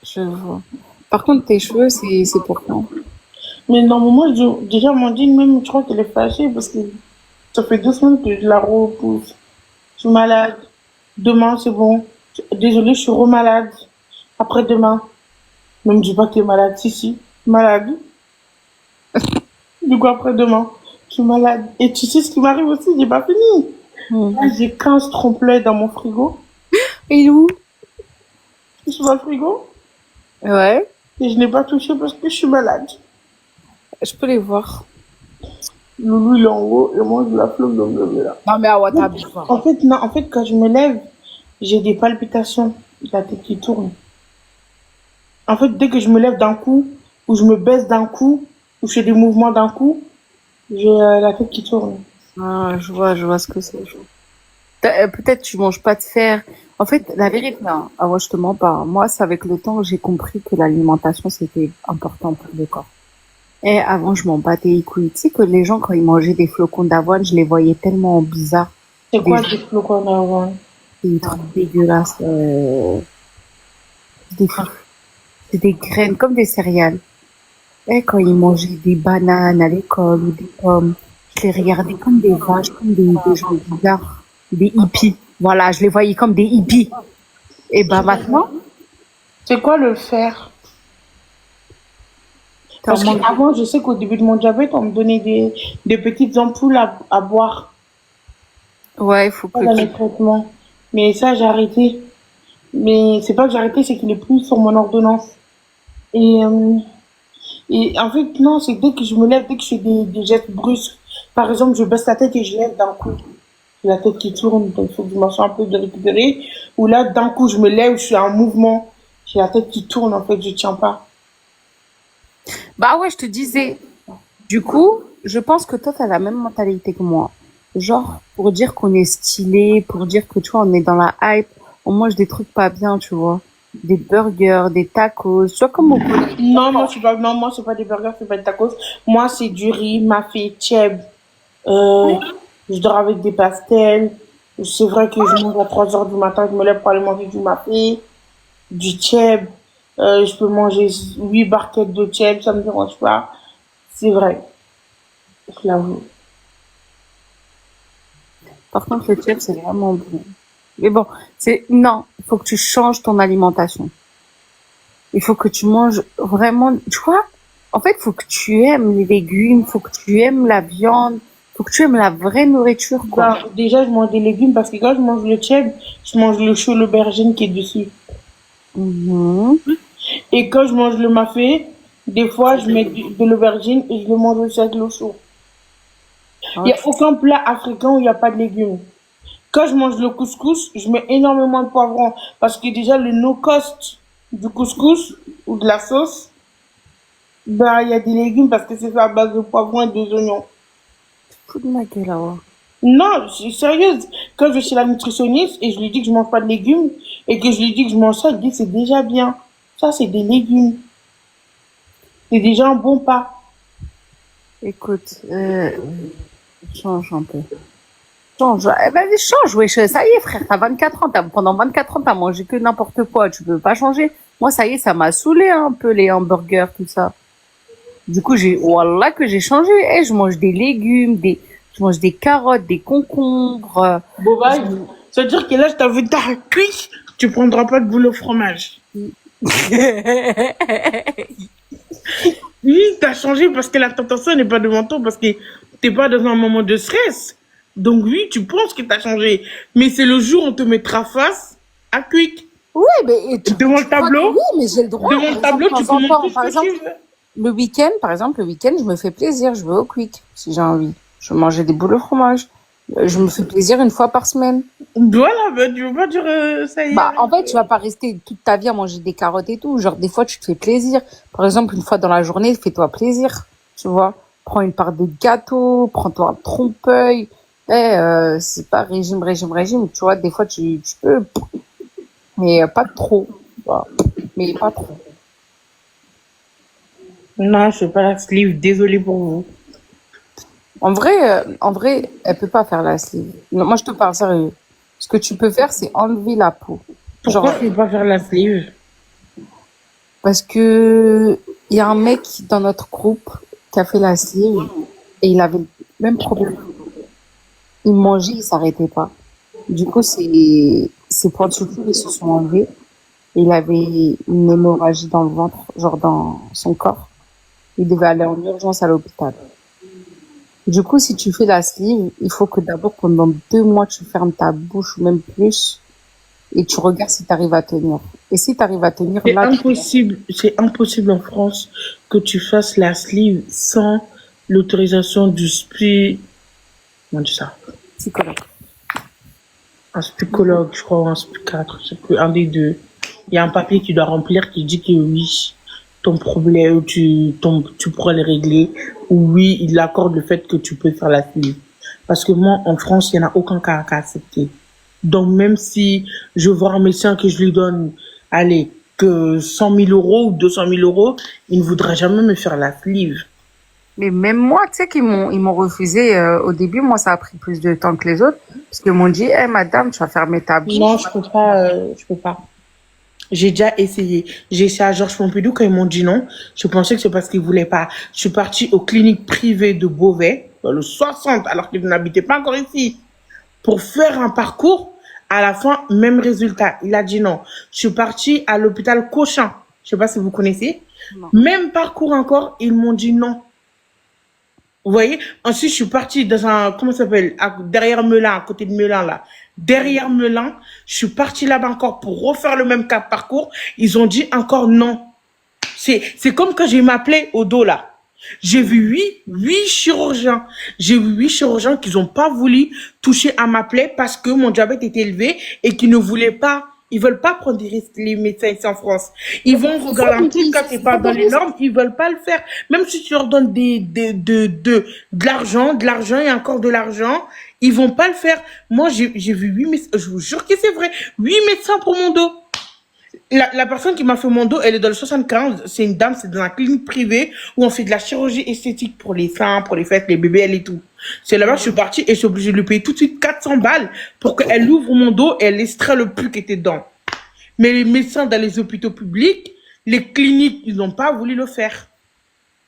Je vois. Par contre, tes cheveux, c'est pour quand? Mais normalement, déjà, mon jean, même, je crois qu'elle est fâchée parce que ça fait 2 semaines que je la repousse. Je suis malade. Demain, c'est bon. Désolée, je suis remalade. Après-demain. Ne me dis pas que t'es malade. Si, si. Malade. Du coup, après-demain, je suis malade. Et tu sais ce qui m'arrive aussi, j'ai pas fini. Là, Hmm. j'ai 15 trompe-l'œil dans mon frigo. Et où? Je suis dans le frigo Ouais, et je n'ai pas touché parce que je suis malade. je peux les voir. Loulou, il est en haut et moi, je la flotte dans le là. Non, mais Awa, t'abuses pas. Non, en fait, quand je me lève, j'ai des palpitations, la tête qui tourne. En fait, dès que je me lève d'un coup, ou je me baisse d'un coup, ou je fais des mouvements d'un coup, j'ai la tête qui tourne. Ah, je vois ce que c'est. Peut-être tu manges pas de fer. En fait, la vérité, non, Awa, je te mens pas. Moi, c'est avec le temps que j'ai compris que l'alimentation, c'était important pour le corps. Et avant, je m'en battais les couilles. Tu sais que les gens, quand ils mangeaient des flocons d'avoine, je les voyais tellement bizarres. C'est Des, quoi des flocons d'avoine? des trucs dégueulasses. Des, c'est des graines, comme des céréales. Et quand ils mangeaient des bananes à l'école ou des pommes, je les regardais comme des vaches, comme des gens bizarres. Des hippies. Voilà, je les voyais comme des hippies. Et ben maintenant, C'est quoi le fer? t'en Parce manges. qu'avant, je sais qu'au début de mon diabète, on me donnait des petites ampoules à boire Ouais, il faut que dans tu... les traitements. Mais ça, j'ai arrêté. Mais c'est pas que j'ai arrêté, c'est qu'il est plus sur mon ordonnance. Et, euh, et en fait, non, c'est dès que je me lève, dès que je fais des gestes brusques. Par exemple, je baisse la tête et je lève d'un coup. J'ai la tête qui tourne, donc il faut que je m'en sois un peu de récupérer. Ou là, d'un coup, je me lève, je suis en mouvement. J'ai la tête qui tourne, en fait, je tiens pas. Bah ouais, je te disais. Du coup, je pense que toi, t'as la même mentalité que moi. Genre, pour dire qu'on est stylé, pour dire que, tu vois, on est dans la hype, on mange des trucs pas bien, tu vois. Des burgers, des tacos, tu vois, comme au collège. Non, moi, c'est pas des burgers, c'est pas des tacos. Moi, c'est du riz, mafé, tchèb. Euh, je dors avec des pastels. C'est vrai que je mange à 3 heures du matin, je me lève pour aller manger du mafé, du tchèb. Je peux manger 8 barquettes de tchèb, ça me dérange pas. C'est vrai, je l'avoue. Par contre, le chip, c'est vraiment bon. Mais bon, non, il faut que tu changes ton alimentation. Il faut que tu manges vraiment, tu vois, en fait, il faut que tu aimes les légumes, il faut que tu aimes la viande, il faut que tu aimes la vraie nourriture, quoi. Ben, déjà, je mange des légumes parce que quand je mange le tchèb, je mange le chou, l'aubergine qui est dessus. Mhm. Et quand je mange le mafé, des fois, je mets de l'aubergine et je le mange aussi avec le chou. Il n'y a Ok. aucun plat africain où il n'y a pas de légumes. Quand je mange le couscous, je mets énormément de poivrons parce que déjà le no cost du couscous ou de la sauce, ben il y a des légumes parce que c'est fait à base de poivrons et des oignons. Fous de ma gueule, là. Non, je suis sérieuse. Quand je vais chez la nutritionniste et je lui dis que je mange pas de légumes et que je lui dis que je mange ça, elle dit c'est déjà bien. Ça c'est des légumes. C'est déjà un bon pas. Écoute, Change un peu. Change. Eh ben, change, wesh. Ça y est, frère, t'as 24 ans. Pendant 24 ans, t'as mangé que n'importe quoi. Tu peux pas changer. Moi, ça y est, ça m'a saoulé un peu, les hamburgers, tout ça. Du coup, wallah que j'ai changé. Eh, je mange des légumes, je mange des carottes, des concombres. Bon, bye. Ça veut dire que là, je t'avais cuit, tu prendras pas de boule au fromage. Oui, t'as changé parce que la tentation n'est pas devant toi, parce que t'es pas dans un moment de stress. Donc oui, tu penses que t'as changé. Mais c'est le jour où on te mettra face à Quick. Oui, mais Devant le tableau. oui, mais j'ai le droit. Devant le tableau, tu peux manger tout Par ce que exemple, tu veux. le week-end, je me fais plaisir. Je vais au Quick si j'ai envie. Je vais manger des boules au fromage. Je me fais plaisir une fois par semaine. Voilà, bah, tu veux pas dire ça y est. Bah, en fait, tu vas pas rester toute ta vie à manger des carottes et tout. Genre, des fois, tu te fais plaisir. Par exemple, une fois dans la journée, fais-toi plaisir. Tu vois, prends une part de gâteau, prends-toi un trompe-l'œil. C'est pas régime. Tu vois, des fois, tu peux, mais pas trop. Voilà. Mais pas trop. Non, je fais pas la sleeve, désolée pour vous. En vrai, elle peut pas faire la sleeve. Non, moi, je te parle sérieux. Ce que tu peux faire, c'est enlever la peau. Pourquoi Genre, je peux pas faire la sleeve? parce que il y a un mec dans notre groupe qui a fait la sleeve et il avait le même problème. Il mangeait, il s'arrêtait pas. Du coup, ses points de suture, ils se sont enlevés. Il avait une hémorragie dans le ventre, genre dans son corps. Il devait aller en urgence à l'hôpital. Du coup, si tu fais la sleeve, il faut que d'abord pendant 2 mois, tu fermes ta bouche ou même plus et tu regardes si tu arrives à tenir. Et si tu arrives à tenir, C'est là, impossible, c'est impossible en France que tu fasses la sleeve sans l'autorisation du comment on dit ça? psychologue. Un psychologue, je crois, ou un psychiatre, c'est plus un des deux. Il y a un papier que tu dois remplir qui dit que oui, ton problème, tu pourras le régler, ou oui, il accorde le fait que tu peux faire la sleeve. Parce que moi, en France, il n'y en a aucun cas à accepter. Donc, même si je vois un médecin que je lui donne, allez, que 100 000 euros ou 200 000 euros, il ne voudra jamais me faire la sleeve. Mais même moi, tu sais ils m'ont refusé au début. Moi, ça a pris plus de temps que les autres parce qu'ils m'ont dit, eh madame, tu vas fermer ta bouche. Non, je peux pas. J'ai déjà essayé. J'ai essayé à Georges Pompidou quand ils m'ont dit non. Je pensais que c'est parce qu'ils voulaient pas. Je suis partie aux cliniques privées de Beauvais, dans le 60, alors qu'ils n'habitaient pas encore ici, pour faire un parcours. À la fin, même résultat. Il a dit non. Je suis partie à l'hôpital Cochin. Je sais pas si vous connaissez. Non. Même parcours encore, ils m'ont dit non. Vous voyez? Ensuite, je suis partie dans un, comment ça s'appelle? Derrière Melun, à côté de Melun, là. Derrière Melun, je suis partie là-bas encore pour refaire le même cas parcours. Ils ont dit encore non. C'est comme quand j'ai m'appelé au dos, là. J'ai vu huit chirurgiens. J'ai vu 8 chirurgiens qui n'ont pas voulu toucher à ma plaie parce que mon diabète était élevé et qui ne voulaient pas. Ils veulent pas prendre des risques, les médecins ici en France. Ils vont regarder un truc quand c'est pas dans les normes, ils veulent pas le faire. Même si tu leur donnes de l'argent et encore de l'argent, ils vont pas le faire. Moi, j'ai vu 8 médecins, je vous jure que c'est vrai, 8 médecins pour mon dos. La personne qui m'a fait mon dos, elle est dans le 75. C'est une dame, c'est dans la clinique privée où on fait de la chirurgie esthétique pour les seins, pour les fesses, les bébés, elle et tout. C'est là-bas, je suis partie et je suis obligée de lui payer tout de suite 400 balles pour qu'elle ouvre mon dos et elle extrait le pus qui était dedans. Mais les médecins dans les hôpitaux publics, les cliniques, ils n'ont pas voulu le faire.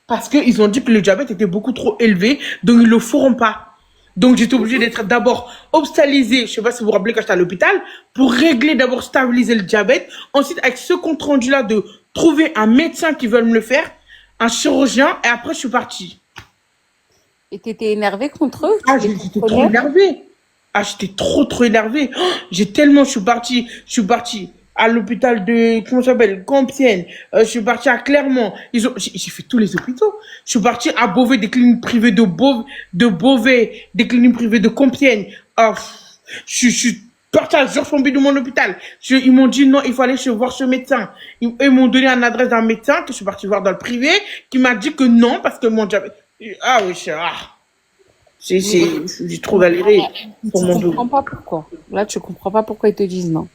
Parce qu'ils ont dit que le diabète était beaucoup trop élevé, donc ils ne le feront pas. Donc j'étais obligée d'être d'abord hospitalisée, je ne sais pas si vous vous rappelez quand j'étais à l'hôpital, pour régler d'abord stabiliser le diabète. Ensuite, avec ce compte rendu-là, de trouver un médecin qui veut me le faire, un chirurgien, et après je suis partie. Et t'étais énervée contre eux? Ah, j'étais trop énervée. Ah, j'étais trop énervée. Oh, je suis partie à l'hôpital de, comment ça s'appelle, Compiègne. Je suis partie à Clermont. J'ai fait tous les hôpitaux. Je suis partie à Beauvais, des cliniques privées de Beauvais, des cliniques privées de Compiègne. Ah, je suis partie à Georges Pompidou, mon hôpital. Ils m'ont dit non, il fallait voir ce médecin. Ils m'ont donné une adresse d'un médecin que je suis partie voir dans le privé, qui m'a dit que non, parce que mon diabète. Ah oui, j'ai trop galéré pour mon dos. Tu comprends pas pourquoi. Là, tu comprends pas pourquoi ils te disent non.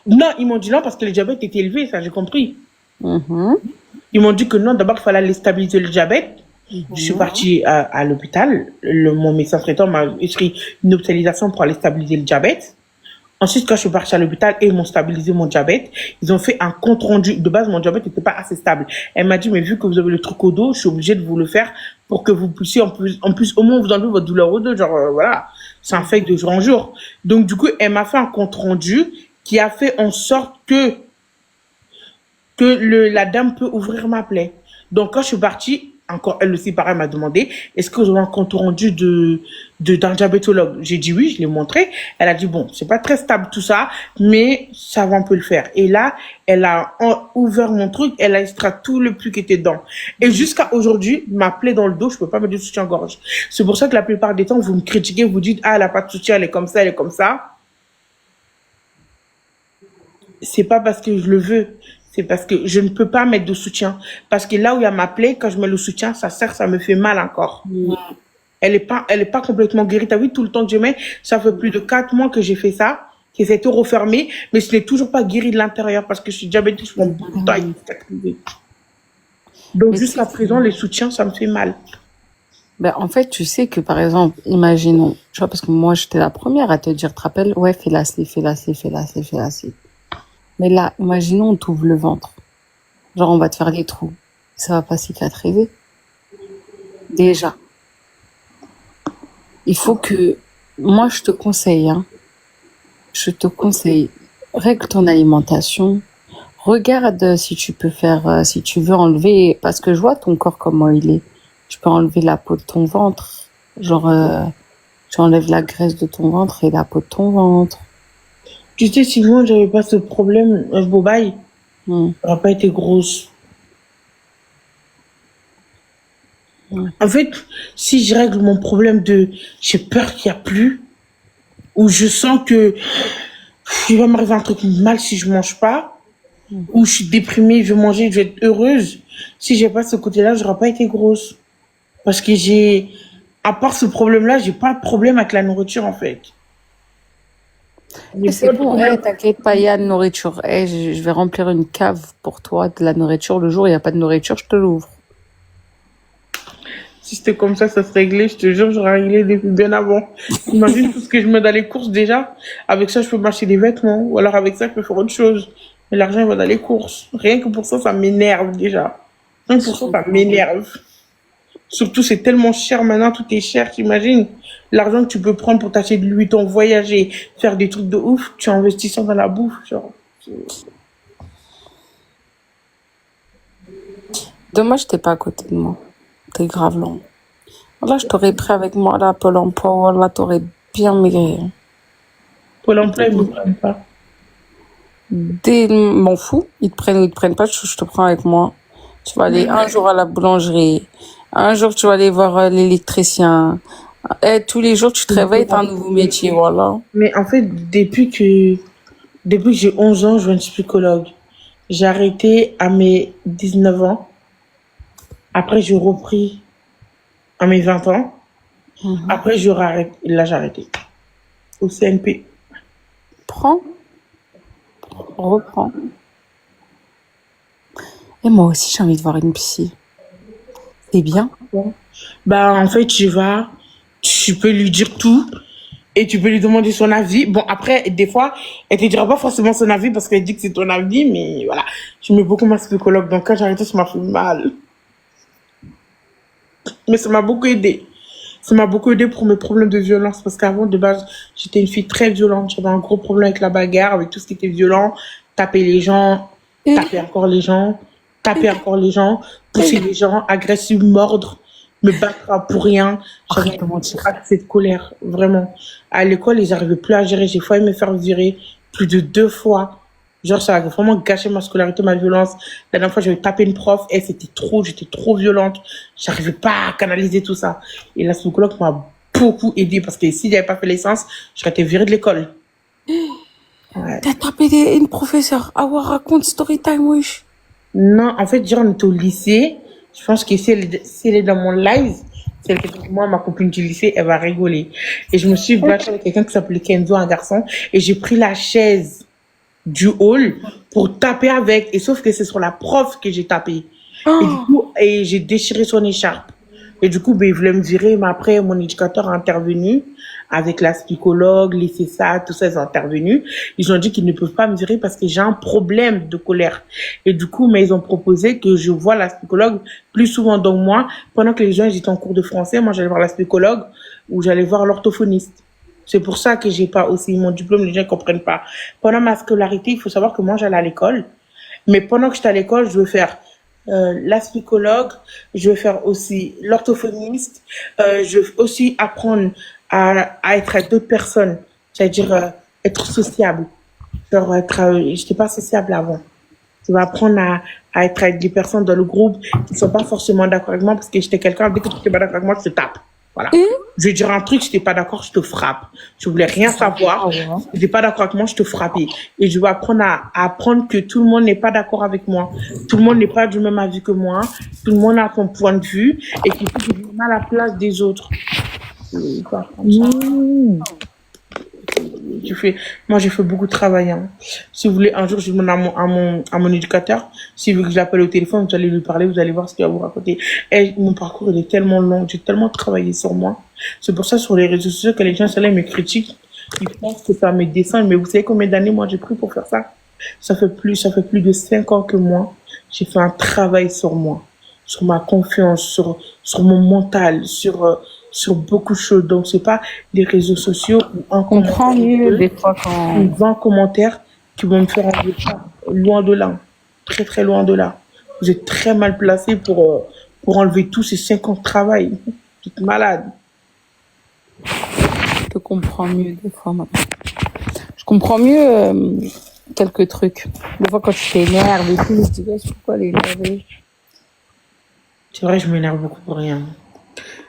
Non, ils m'ont dit non parce que le diabète était élevé, ça j'ai compris. Mhm. Ils m'ont dit que non, d'abord il fallait aller stabiliser le diabète. Je suis partie à l'hôpital. Mon médecin traitant m'a écrit une hospitalisation pour aller stabiliser le diabète. Ensuite, quand je suis partie à l'hôpital et ils m'ont stabilisé mon diabète, ils ont fait un compte rendu. De base, mon diabète n'était pas assez stable. Elle m'a dit, mais vu que vous avez le truc au dos, je suis obligée de vous le faire pour que vous puissiez, en plus au moins vous enlever votre douleur au dos. Genre, voilà. C'est un fait de jour en jour. Donc, du coup, elle m'a fait un compte rendu qui a fait en sorte que la dame peut ouvrir ma plaie. Donc, quand je suis partie, encore elle aussi, pareil, m'a demandé, est-ce que vous avez un compte rendu d'un diabétologue? J'ai dit oui, je l'ai montré. Elle a dit, bon, c'est pas très stable tout ça, mais ça va, on peut le faire. Et là, elle a ouvert mon truc, elle a extrait tout le pus qui était dedans. Et jusqu'à aujourd'hui, ma plaie dans le dos, je peux pas mettre de soutien-gorge. C'est pour ça que la plupart des temps, vous me critiquez, vous dites, ah, elle a pas de soutien, elle est comme ça, elle est comme ça. C'est pas parce que je le veux, c'est parce que je ne peux pas mettre de soutien. Parce que là où il y a ma plaie, quand je mets le soutien, ça me fait mal encore. Elle est pas complètement guérie. T'as vu tout le temps que je mets, ça fait plus de 4 mois que j'ai fait ça, que c'est tout refermé, mais ce n'est toujours pas guéri de l'intérieur parce que je suis diabétique, je prends beaucoup de temps à cicatriser. Donc Mais jusqu'à c'est- présent, les soutiens, ça me fait mal. Ben, en fait, tu sais que, par exemple, imaginons, tu vois, parce que moi, j'étais la première à te dire, tu te rappelles, ouais, fais lacet, fais lacet, fais lacet, fais lacet. Mais là, imaginons, on t'ouvre le ventre. Genre, on va te faire des trous. Ça va pas cicatriser. Déjà. Il faut que, moi, je te conseille, hein, je te conseille, règle ton alimentation. Regarde si tu peux faire, si tu veux enlever, parce que je vois ton corps comment il est. Tu peux enlever la peau de ton ventre. Genre, tu enlèves la graisse de ton ventre et la peau de ton ventre. Tu sais, si moi, j'avais pas ce problème, Bobaye, Hmm. j'aurais pas été grosse. En fait, si je règle mon problème j'ai peur qu'il y a plus, ou je sens que il va m'arriver un truc mal si je mange pas, ou je suis déprimée, je vais manger, je vais être heureuse. Si j'ai pas ce côté-là, j'aurais pas été grosse. Parce que à part ce problème-là, j'ai pas de problème avec la nourriture, en fait. J'ai Et pas c'est de bon, problème. t'inquiète pas, il y a de nourriture. Je vais remplir une cave pour toi, de la nourriture. Le jour où il n'y a pas de nourriture, je te l'ouvre. Si c'était comme ça se réglait, je te jure, j'aurais réglé depuis bien avant. Imagine tout ce que je mets dans les courses déjà. Avec ça, je peux m'acheter des vêtements. Ou alors avec ça, je peux faire autre chose. Mais l'argent, il va dans les courses. Rien que pour ça, ça m'énerve déjà. Rien que pour ça, ça m'énerve. Surtout, c'est tellement cher maintenant, tout est cher, t'imagines? L'argent que tu peux prendre pour t'acheter de Louis Vuitton, voyager, faire des trucs de ouf, tu investis ça dans la bouffe, genre. Dommage, t'es pas à côté de moi. T'es grave long. Là, je t'aurais pris avec moi, là, Pôle emploi. Là, t'aurais bien maigri. Pour l'emploi, ils me prennent pas. M'en fous. Ils te prennent ou ils te prennent pas, je te prends avec moi. Tu vas aller un jour à la boulangerie. Un jour, tu vas aller voir l'électricien. Et tous les jours, tu te réveilles, t'as un nouveau métier, voilà. Mais en fait, depuis que j'ai 11 ans, je vois une psychologue. J'ai arrêté à mes 19 ans. Après, j'ai repris à mes 20 ans. Après, j'aurais arrêté. Là, j'ai arrêté. Au CNP. Prends, reprends. Et moi aussi, j'ai envie de voir une psy. C'est bien. Bah, en fait, tu peux lui dire tout et tu peux lui demander son avis. Bon, après, des fois, elle te dira pas forcément son avis parce qu'elle dit que c'est ton avis, mais voilà. Je mets beaucoup ma psychologue. Donc, quand j'ai arrêté, ça m'a fait mal. Mais ça m'a beaucoup aidé. Ça m'a beaucoup aidé pour mes problèmes de violence parce qu'avant, de base, j'étais une fille très violente. J'avais un gros problème avec la bagarre, avec tout ce qui était violent. Taper les gens, taper encore les gens, taper encore les gens, pousser les gens, agressif, mordre, me battre pour rien. Arrête J'avais de mentir. cette colère, vraiment. À l'école, ils n'arrivaient plus à gérer. J'ai failli me faire virer plus de 2 fois. Genre, ça a vraiment gâché ma scolarité, ma violence. La dernière fois, j'avais tapé une prof et j'étais trop violente. J'arrivais pas à canaliser tout ça. Et la psychologue m'a beaucoup aidé parce que si j'avais pas fait l'essence, j'aurais été virée de l'école. Ouais. T'as tapé une professeure. Ah ouais, raconte story time, wesh. Non, en fait, genre, on était au lycée. Je pense que si elle est dans mon live, si elle est avec moi, ma copine du lycée, elle va rigoler. Et je me suis battue avec quelqu'un qui s'appelait Kenzo, un garçon, et j'ai pris la chaise du hall pour taper avec. Et sauf que c'est sur la prof que j'ai tapé. Et du coup, j'ai déchiré son écharpe. Et du coup, ben, ils voulaient me virer, mais après, mon éducateur a intervenu avec la psychologue, les CSA, tout ça, ils ont intervenu. Ils ont dit qu'ils ne peuvent pas me virer parce que j'ai un problème de colère. Et du coup, mais ils ont proposé que je vois la psychologue plus souvent. Donc moi, pendant que les gens ils étaient en cours de français, moi, j'allais voir la psychologue ou j'allais voir l'orthophoniste. C'est pour ça que j'ai pas aussi mon diplôme, les gens ne comprennent pas. Pendant ma scolarité, il faut savoir que moi, j'allais à l'école. Mais pendant que j'étais à l'école, je veux faire la psychologue, je veux faire aussi l'orthophoniste, je veux aussi apprendre à être avec d'autres personnes, c'est-à-dire être sociable. Genre être, j'étais pas sociable avant. Je vais apprendre à être avec des personnes dans le groupe qui ne sont pas forcément d'accord avec moi parce que j'étais quelqu'un, dès que tu n'es pas d'accord avec moi, je te tape. Voilà. Je vais dire un truc, si tu n'es pas d'accord, je te frappe. Je voulais rien savoir. Si tu n'es pas d'accord avec moi, je te frappe. Et je vais apprendre à apprendre que tout le monde n'est pas d'accord avec moi. Tout le monde n'est pas du même avis que moi. Tout le monde a son point de vue et qu'il faut que je me mette à la place des autres. Il faut apprendre ça. Moi, j'ai fait beaucoup de travail. Hein. Si vous voulez, un jour, je demande à mon éducateur, si vous voulez que je l'appelle au téléphone, vous allez lui parler, vous allez voir ce qu'il va vous raconter. Et mon parcours, il est tellement long, j'ai tellement travaillé sur moi. C'est pour ça, sur les réseaux sociaux, que les gens, ça là, ils me critiquent. Ils pensent que ça mes dessins, mais vous savez combien d'années, moi, j'ai pris pour faire ça? Ça fait plus de 5 ans que moi, j'ai fait un travail sur moi, sur ma confiance, sur mon mental, sur beaucoup de choses. Donc, c'est pas les réseaux sociaux ou un On comprend mieux des fois ou quand... 20 commentaires qui vont me faire enlever ça. Loin de là. Très, très loin de là. Vous êtes très mal placé pour enlever tous ces 5 ans de travail. Vous êtes malade. Je te comprends mieux des fois maintenant. Je comprends mieux quelques trucs. Des fois quand tu t'énerves et tout, je te dis, ouais, pourquoi l'énerver? C'est vrai, je m'énerve beaucoup pour rien.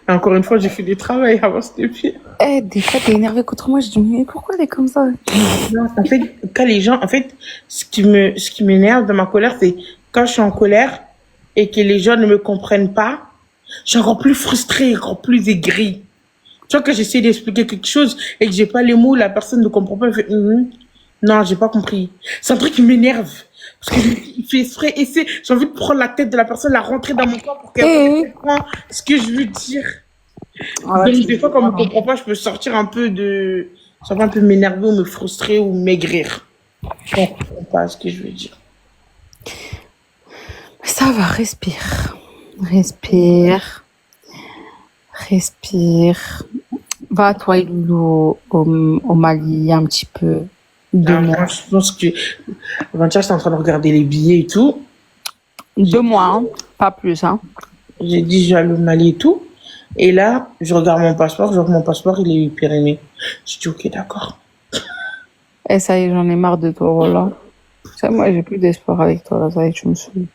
Et encore une fois, j'ai fait du travail avant, c'était pire. Des fois t'es énervé contre moi, je dis, mais pourquoi elle est comme ça? Non, en fait, quand les gens, en fait, ce qui m'énerve dans ma colère, c'est quand je suis en colère et que les gens ne me comprennent pas, je suis encore plus frustrée, encore plus aigrie. Tu vois que j'essaie d'expliquer quelque chose et que j'ai pas les mots, la personne ne comprend pas, elle fait, non, j'ai pas compris. C'est un truc qui m'énerve. Parce que je fais exprès, j'ai envie de prendre la tête de la personne, la rentrer dans mon corps pour qu'elle comprenne ce que je veux dire. Ah, Donc, des fois, quand on me comprend pas, je peux sortir un peu de, ça va un peu m'énerver ou me frustrer ou maigrir. Je comprends pas ce que je veux dire. ça va, respire. Respire. Respire. Va, toi et Loulou, au Mali, un petit peu. Moi, je pense que, avant-hier, j'étais en train de regarder les billets et tout. 2 mois, hein. Pas plus, hein. J'ai dit, je vais aller au Mali et tout. Et là, je regarde mon passeport, je vois que mon passeport, il est périmé. Je dis, ok, d'accord. Et ça y est, j'en ai marre de toi, voilà. Ça, moi, j'ai plus d'espoir avec toi, là. Ça y est, tu me saoules.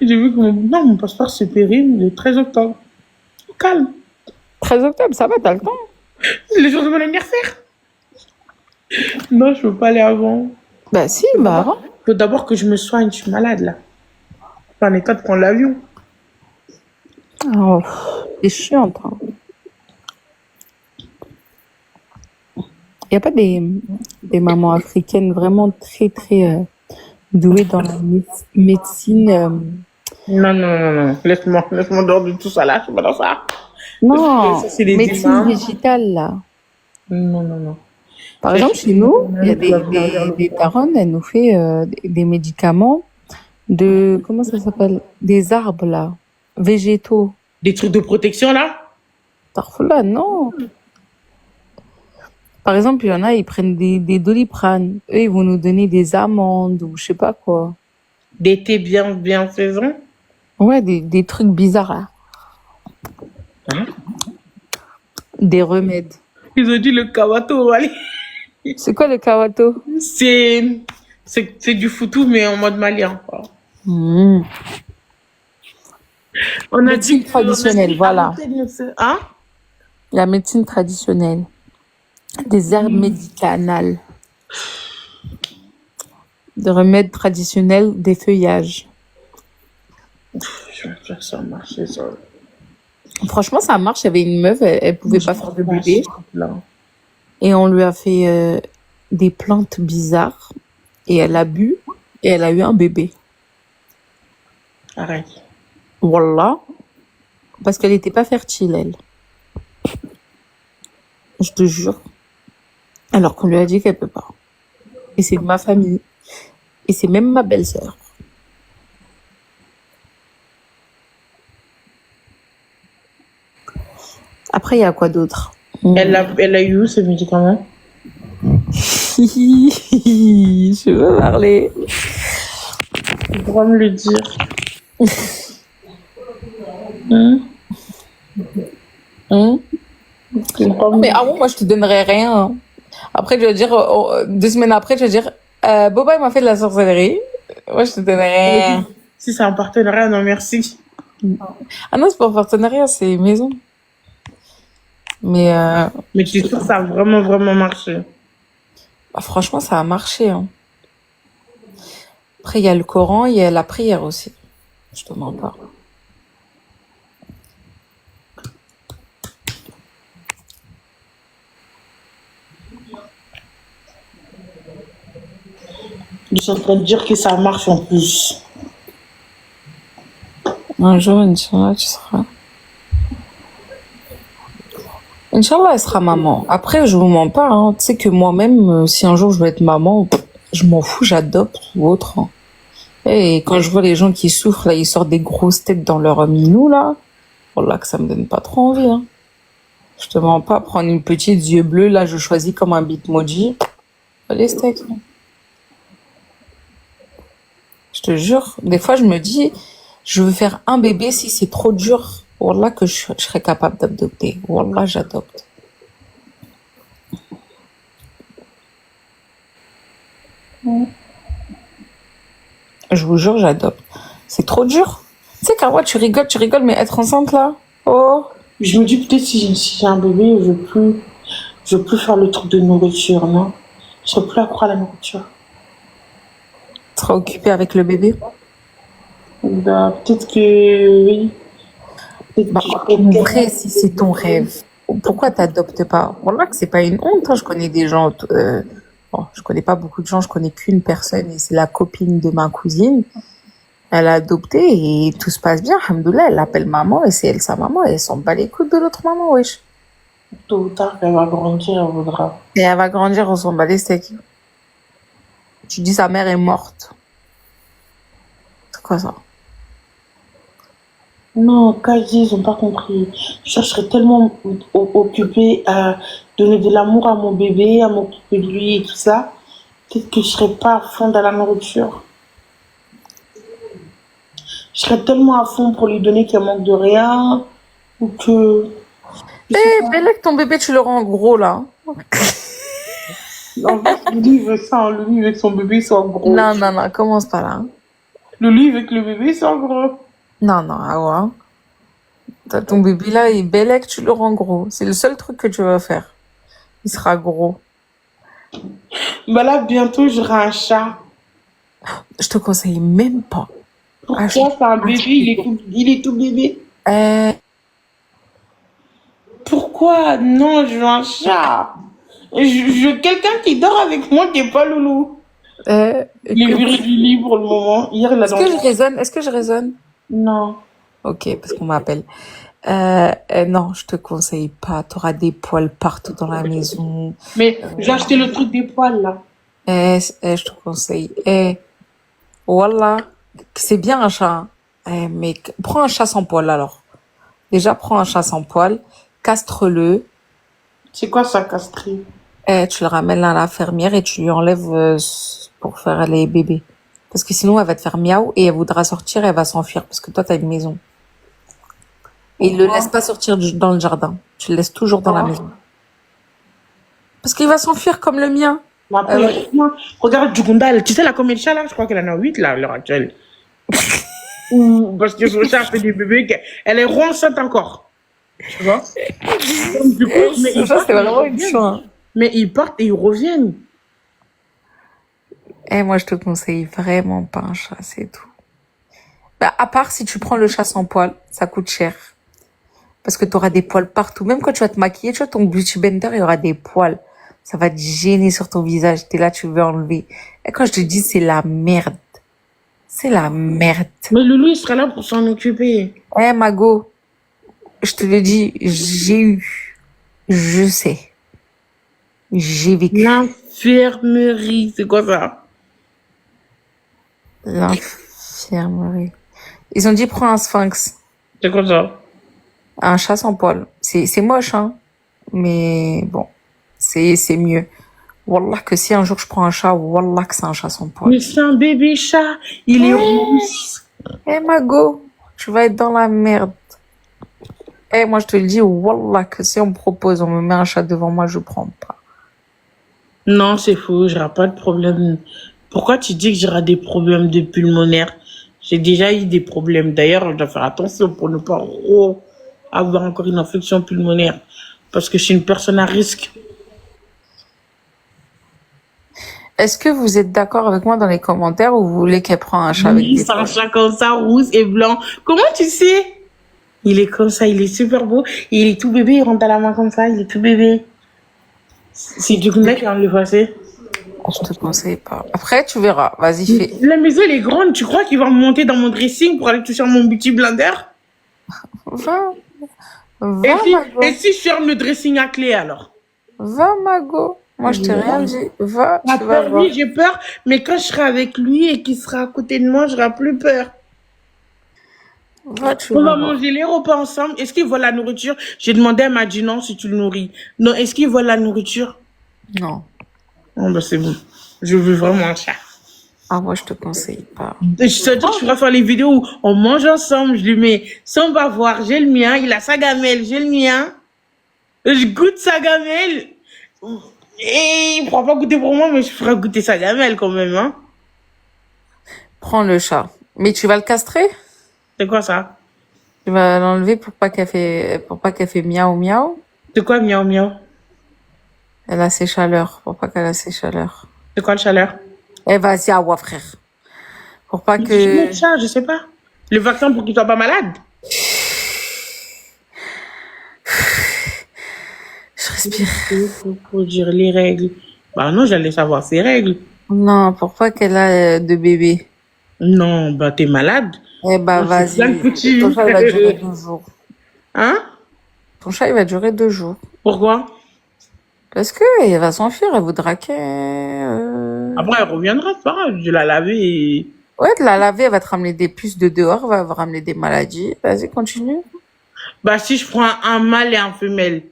J'ai vu que mon passeport se périme le 13 octobre. Calme. 13 octobre, ça va, t'as le temps. C'est le jour de mon anniversaire. Non, je peux pas aller avant. Bah, si, bah, avant. Faut d'abord que je me soigne, je suis malade, là. Je suis en état de prendre l'avion. Oh, c'est chiant, hein. Y a pas des mamans africaines vraiment très, très douées dans la médecine Non. Laisse-moi dehors de tout ça, là. Je suis pas dans ça. Non, Ça, c'est les médecine humains. végétale, là. Non. Par exemple, chez nous, il y a des daronnes, elles nous fait des médicaments de, comment ça s'appelle? Des arbres, là. Végétaux. Des trucs de protection, là? Tarfoula, non. Par exemple, il y en a, ils prennent des Doliprane. Eux, ils vont nous donner des amandes ou je sais pas quoi. Des thés bien saison? Ouais, des trucs bizarres, là. Hein? Des remèdes. Ils ont dit le kawato, allez. C'est quoi le kawato? C'est du foutou, mais en mode malien, quoi. Mmh. On a Médecine dit traditionnelle, voilà. Hein? La médecine traditionnelle. Des herbes médicinales. Des remèdes traditionnels, des feuillages. Ça marche, ça. Franchement, ça marche. Il y avait une meuf, elle pouvait pas faire de bébé. Et on lui a fait des plantes bizarres. Et elle a bu. Et elle a eu un bébé. Arrête. Voilà. Parce qu'elle était pas fertile, elle. Je te jure. Alors qu'on lui a dit qu'elle peut pas. Et c'est de ma famille. Et c'est même ma belle-sœur. Après, il y a quoi d'autre? Elle a eu où ce médicament? Je veux parler. Tu pourras me le dire. Hein? Tu pourras me- Mais avant, moi, je te donnerais rien. Hein. Après, je vais dire, 2 semaines après, je vais dire, Boba, il m'a fait de la sorcellerie. Moi, je te donnerais rien. Si c'est un partenariat, non merci. Ah non, c'est pas un partenariat, c'est maison. Mais Mais tu es sûr que ça a vraiment, vraiment marché? bah, franchement, ça a marché. Hein. Après, il y a le Coran, il y a la prière aussi. Je te mens pas. Ils sont en train de dire que ça marche en plus. Un jour, Inch'Allah, tu seras. Inch'Allah, elle sera maman. Après, je vous mens pas. Hein. Tu sais que moi-même, si un jour je veux être maman, je m'en fous, j'adopte ou autre. Hein. Et quand je vois les gens qui souffrent, là, ils sortent des grosses têtes dans leur minou, là. Voilà que ça me donne pas trop envie. Hein. Je te mens pas, prendre une petite yeux bleus, là, je choisis comme un bitmoji. Les steaks. Hein. Je te jure, des fois, je me dis, je veux faire un bébé si c'est trop dur. Wallah que je serais capable d'adopter. Wallah, j'adopte. Je vous jure, j'adopte. C'est trop dur. Tu sais, Carwa, tu rigoles, mais être enceinte, là, oh, Je me dis peut-être si j'ai un bébé, je veux plus faire le truc de nourriture, non? Je serai plus accro à la nourriture. tu seras occupée avec le bébé. Bah, peut-être que oui. Peut-être Bah, que je en ferai vrai, si c'est ton rêve, pourquoi t'adoptes pas? Wallah que c'est pas une honte, hein. Je connais des gens, bon, je connais pas beaucoup de gens, je connais qu'une personne et c'est la copine de ma cousine. Elle a adopté et tout se passe bien, alhamdoulilah, elle l'appelle maman et c'est elle sa maman et elle s'en bat les couilles de l'autre maman, wesh. tôt ou tard qu'elle va grandir, elle voudra. Et elle va grandir, on s'en bat les steaks. Tu dis sa mère est morte. C'est quoi ça? Non, Kaji, ils ont pas compris. Je serais tellement occupée à donner de l'amour à mon bébé, à m'occuper de lui et tout ça. Peut-être que je serais pas à fond dans la nourriture. Je serais tellement à fond pour lui donner qu'elle manque de rien. Ou que. Je sais Eh, Bellec, ton bébé, tu le rends gros, là. pas. En fait, le lui veut ça, hein. Le lui veut que son bébé soit gros. Non, commence pas là. Hein. Le lui veut que le bébé soit gros. Non, ah ouais. Hein. Ton bébé là, il est Bellec, tu le rends gros. C'est le seul truc que tu vas faire. Il sera gros. Bah là, bientôt, j'aurai un chat. Je te conseille même pas. Pourquoi c'est un bébé, il est tout bébé. Pourquoi? Non, je veux un chat. Je veux quelqu'un qui dort avec moi, qui n'est pas loulou. Il est viré du lit pour le moment. Hier, il a Est-ce que je raisonne? Non. Ok, parce qu'on m'appelle. Non, je te conseille pas. T'auras des poils partout dans la maison. Mais j'ai acheté le truc des poils, là. Je te conseille. Wallah, c'est bien un chat. Hein. Mais prends un chat sans poils alors. Déjà, prends un chat sans poils, castre-le. C'est quoi ça, castré? Tu le ramènes à la fermière et tu lui enlèves pour faire les bébés. Parce que sinon, elle va te faire miaou et elle voudra sortir et elle va s'enfuir parce que toi, t'as une maison. Et il le laisse pas sortir dans le jardin. Tu le laisses toujours dans la maison. Parce qu'il va s'enfuir comme le mien. Regarde Djugundal. Tu sais, là, combien de chats, là? Je crois qu'elle en a 8, là, à l'heure actuelle. Parce que son chat fait des bébés. Elle est ronchante encore. Tu vois? Donc, du coup, mais Ça, c'est vraiment une chance. Mais ils partent et ils reviennent. Moi, je te conseille vraiment pas un chat, c'est tout. Bah, à part si tu prends le chat sans poils, ça coûte cher. Parce que tu auras des poils partout. Même quand tu vas te maquiller, tu vois, ton beauty blender, il y aura des poils. Ça va te gêner sur ton visage. T'es là, tu veux enlever. Et quand je te dis, c'est la merde. C'est la merde. Mais Loulou, il sera là pour s'en occuper. Mago. je te le dis, j'ai eu, je sais, j'ai vécu L'infirmerie, c'est quoi ça? l'infirmerie. Ils ont dit prends un sphinx, C'est quoi ça? un chat sans poil. C'est moche, hein, mais bon, c'est mieux. Wallah que si un jour je prends un chat, wallah que c'est un chat sans poil. Mais c'est un bébé chat, il est rousse. Eh Mago, tu vas être dans la merde. Eh moi je te le dis, wallah que si on me propose, on me met un chat devant moi, je prends pas. Non, c'est faux, j'aurai pas de problème. Pourquoi tu dis que j'aurai des problèmes de pulmonaire? J'ai déjà eu des problèmes. D'ailleurs, je dois faire attention pour ne pas avoir encore une infection pulmonaire. Parce que je suis une personne à risque. Est-ce que vous êtes d'accord avec moi dans les commentaires ou vous voulez qu'elle prenne un chat avec Oui, des c'est un poils? chat comme ça, rouge et blanc. Comment tu sais? Il est comme ça, il est super beau. Il est tout bébé, il rentre à la main comme ça, il est tout bébé. C'est du mec qui va me le passer. Je te conseille pas. Après, tu verras. Vas-y, fais. La maison, elle est grande. Tu crois qu'il va monter dans mon dressing pour aller toucher mon beauty blender? Va. Et Va, si, Mago. et si je ferme le dressing à clé alors? Va, Mago. Moi, je t'ai rien dit. Va, J'ai tu vas peur, voir. oui, j'ai peur, mais quand je serai avec lui et qu'il sera à côté de moi, j'aurai plus peur. Va, tu On vas va voir. manger les repas ensemble. Est-ce qu'il voit la nourriture? J'ai demandé, elle m'a dit non si tu le nourris. Non, est-ce qu'il voit la nourriture? Non. Oh, bah c'est bon. Je veux vraiment un chat. Ah, moi, je te conseille pas. Et je te dis que je pourrais faire les vidéos où on mange ensemble, je lui mets son bavoir, j'ai le mien, il a sa gamelle, j'ai le mien. Je goûte sa gamelle. Et il ne pourra pas goûter pour moi, mais je ferai goûter sa gamelle quand même, hein. Prends le chat. Mais tu vas le castrer? C'est quoi ça? Tu vas l'enlever pour pas qu'elle fait miaou miaou? C'est quoi miaou miaou? Elle a ses chaleurs. Pour pas qu'elle a ses chaleurs. C'est quoi le chaleur? Eh, vas-y, awa, frère. Pour pas Je que... mets ça, je sais pas. Le vaccin pour qu'il soit pas malade? Je respire. Faut dire les règles. Bah non, j'allais savoir ses règles. Non, pour pas qu'elle a de bébé. Non, bah t'es malade. Eh bah, Oh, c'est plein de vas-y. petits. Ton chat, il va durer 2 jours. Hein? Ton chat, il va durer 2 jours. Pourquoi? Parce que elle va s'enfuir, elle voudra que... Après, elle reviendra, c'est pas grave. Je la laver et... Ouais, de la laver, elle va te ramener des puces de dehors, elle va te ramener des maladies. Vas-y, continue. Bah si je prends un mâle et un femelle.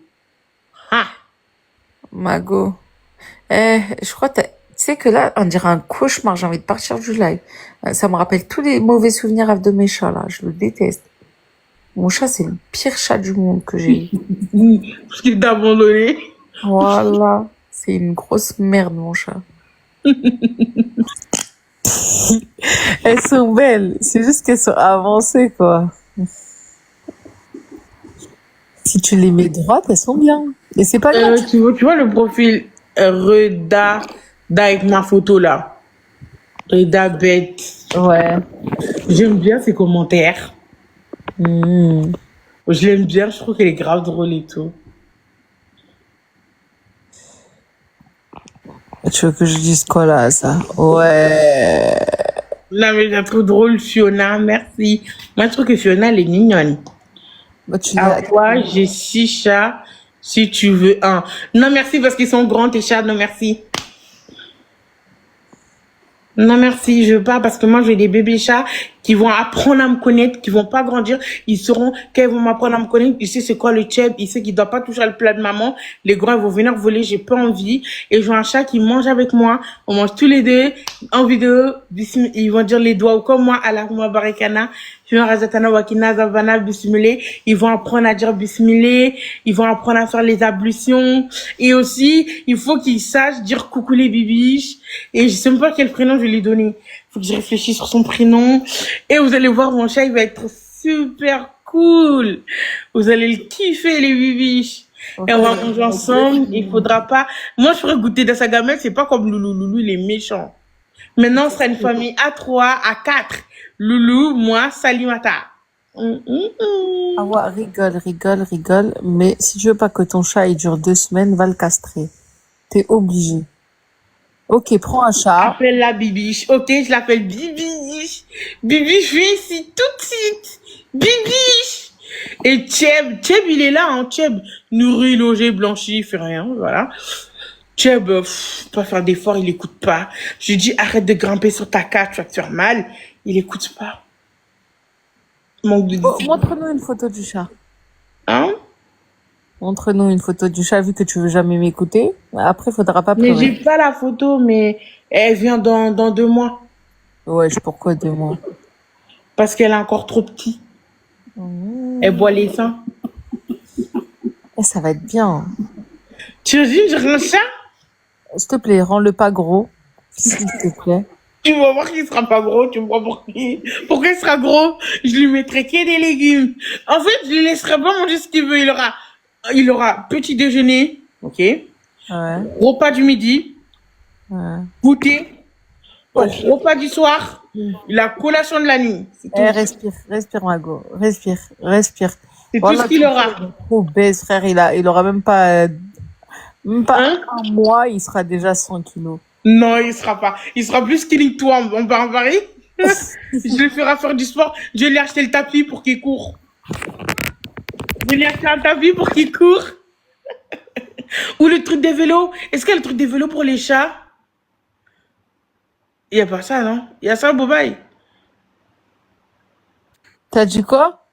Ah! Mago. Je crois que tu sais que là, on dirait un cauchemar. J'ai envie de partir du live. Ça me rappelle tous les mauvais souvenirs de mes chats, là. Je le déteste. Mon chat, c'est le pire chat du monde que j'ai eu. Parce qu'il t'a abandonné. Voilà. C'est une grosse merde, mon chat. Elles sont belles. C'est juste qu'elles sont avancées, quoi. Si tu les mets droites, elles sont bien. Et c'est pas grave. Tu vois le profil Reda avec ma photo là. Reda bête. Ouais. J'aime bien ses commentaires. Mmh. Je l'aime bien, je trouve qu'elle est grave drôle et tout. Tu veux que je dise quoi là, ça? Ouais. Non mais je la trouve drôle, Fiona, merci. Moi je trouve que Fiona elle est mignonne. Bah, tu À toi, j'ai 6 chats, si tu veux un. Non merci parce qu'ils sont grands tes chats, non merci. Non merci, je veux pas parce que moi j'ai des bébés chats qui vont apprendre à me connaître, qui vont pas grandir. Ils sauront quand ils vont m'apprendre à me connaître. Ils savent c'est quoi le tchèp, ils savent qu'ils doivent pas toucher le plat de maman. Les grands ils vont venir voler, j'ai pas envie. Et je veux un chat qui mange avec moi. On mange tous les deux en vidéo. Ils vont dire les doigts comme moi à la Barikana. Razatana Wakina Zavana Bismillah. Ils vont apprendre à dire Bismillah. Ils vont apprendre à faire les ablutions. Et aussi, il faut qu'ils sachent dire coucou les bibiches. Et je sais même pas quel prénom je vais lui donner. Faut que je réfléchisse sur son prénom. Et vous allez voir, mon chat, il va être super cool. Vous allez le kiffer, les bibiches. Et on va manger ensemble. Il faudra pas... Moi, je ferais goûter dans sa gamelle. C'est pas comme Loulou. Loulou, il est méchant. Maintenant, on sera une famille à 3, à 4. Loulou, moi, Salimata. Ah ouais, rigole. Mais si tu veux pas que ton chat il dure 2 semaines, va le castrer. T'es obligé. Ok, prends un chat. Appelle la bibiche. Ok, je l'appelle Bibiche. Bibiche, viens ici tout de suite. Bibiche. Et Tcheb, il est là, hein, Tcheb. Nourri, logé, blanchi, il fait rien, voilà. Tcheb, pas faire d'efforts, il écoute pas. Je lui dis, arrête de grimper sur ta carte, tu vas te faire mal. Il écoute pas. Manque de Oh, discipline. montre-nous une photo du chat. Hein? Montre-nous une photo du chat, vu que tu veux jamais m'écouter. Après, faudra pas Mais j'ai pleurer. pas la photo, mais elle vient dans 2 mois. Ouais, pourquoi 2 mois? Parce qu'elle est encore trop petite. Elle boit les seins. Eh, ça va être bien. Tu imagines, j'ai un chat? S'il te plaît, rends-le pas gros. S'il te plaît. Tu vas voir qu'il sera pas gros, tu me vois pourquoi il sera gros? Je lui mettrai que des légumes. En fait, je lui laisserai pas manger ce qu'il veut. Il aura petit déjeuner, ok? Ouais, Repas du midi, ouais. goûter, repas du soir, la collation de la nuit. C'est tout, Eh, respire, Mago. Respire. c'est tout Voilà, ce qu'il aura. trop baisse, frère. Il aura même pas Hein? un mois, il sera déjà 100 kilos. Non, il sera pas. Il sera plus skinny que toi en Paris. Je le ferai faire du sport. Je vais lui acheter le tapis pour qu'il court. Je vais lui acheter un tapis pour qu'il court. Ou le truc des vélos. Est-ce qu'il y a le truc des vélos pour les chats? Il n'y a pas ça, non? Il y a ça, Bobaï. T'as dit quoi?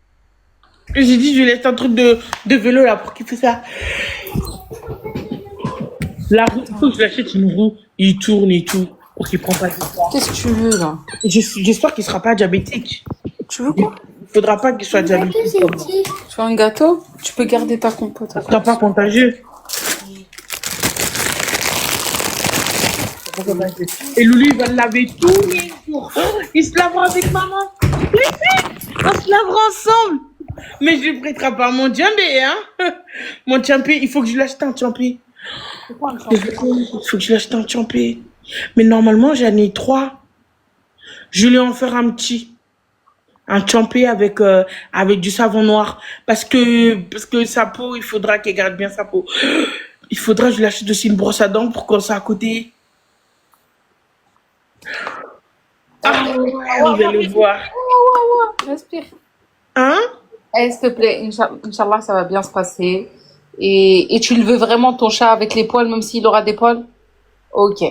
J'ai dit, je lui laisse un truc de vélo là pour qu'il fasse ça. La roue, il faut que je l'achète une roue. Il tourne et tout. Pour qu'il ne prenne pas de poids. Qu'est-ce que tu veux, là? J'espère qu'il ne sera pas diabétique. Tu veux quoi? Il faudra pas qu'il soit diabétique. Comme moi. Tu veux un gâteau? Tu peux garder ta compote. Ça sera pas contagieux. Et Loulou, il va le laver tous les jours. Oh, il se lavera avec maman. On se lavera ensemble. Mais je ne prêterai pas mon djembé, hein. Mon djembé, il faut que je l'achète un djembé. Il faut que je l'achète un djembé. Mais normalement, j'en ai 3. Je vais en faire un petit. Un djembé avec du savon noir. Parce que sa peau, il faudra qu'elle garde bien sa peau. Il faudra que je lui achète aussi une brosse à dents pour qu'on soit à côté. Ah, vous allez voir. Respire. Hein? Eh, s'il te plaît, Inch'Allah, ça va bien se passer. Et tu le veux vraiment, ton chat, avec les poils, même s'il aura des poils? Ok.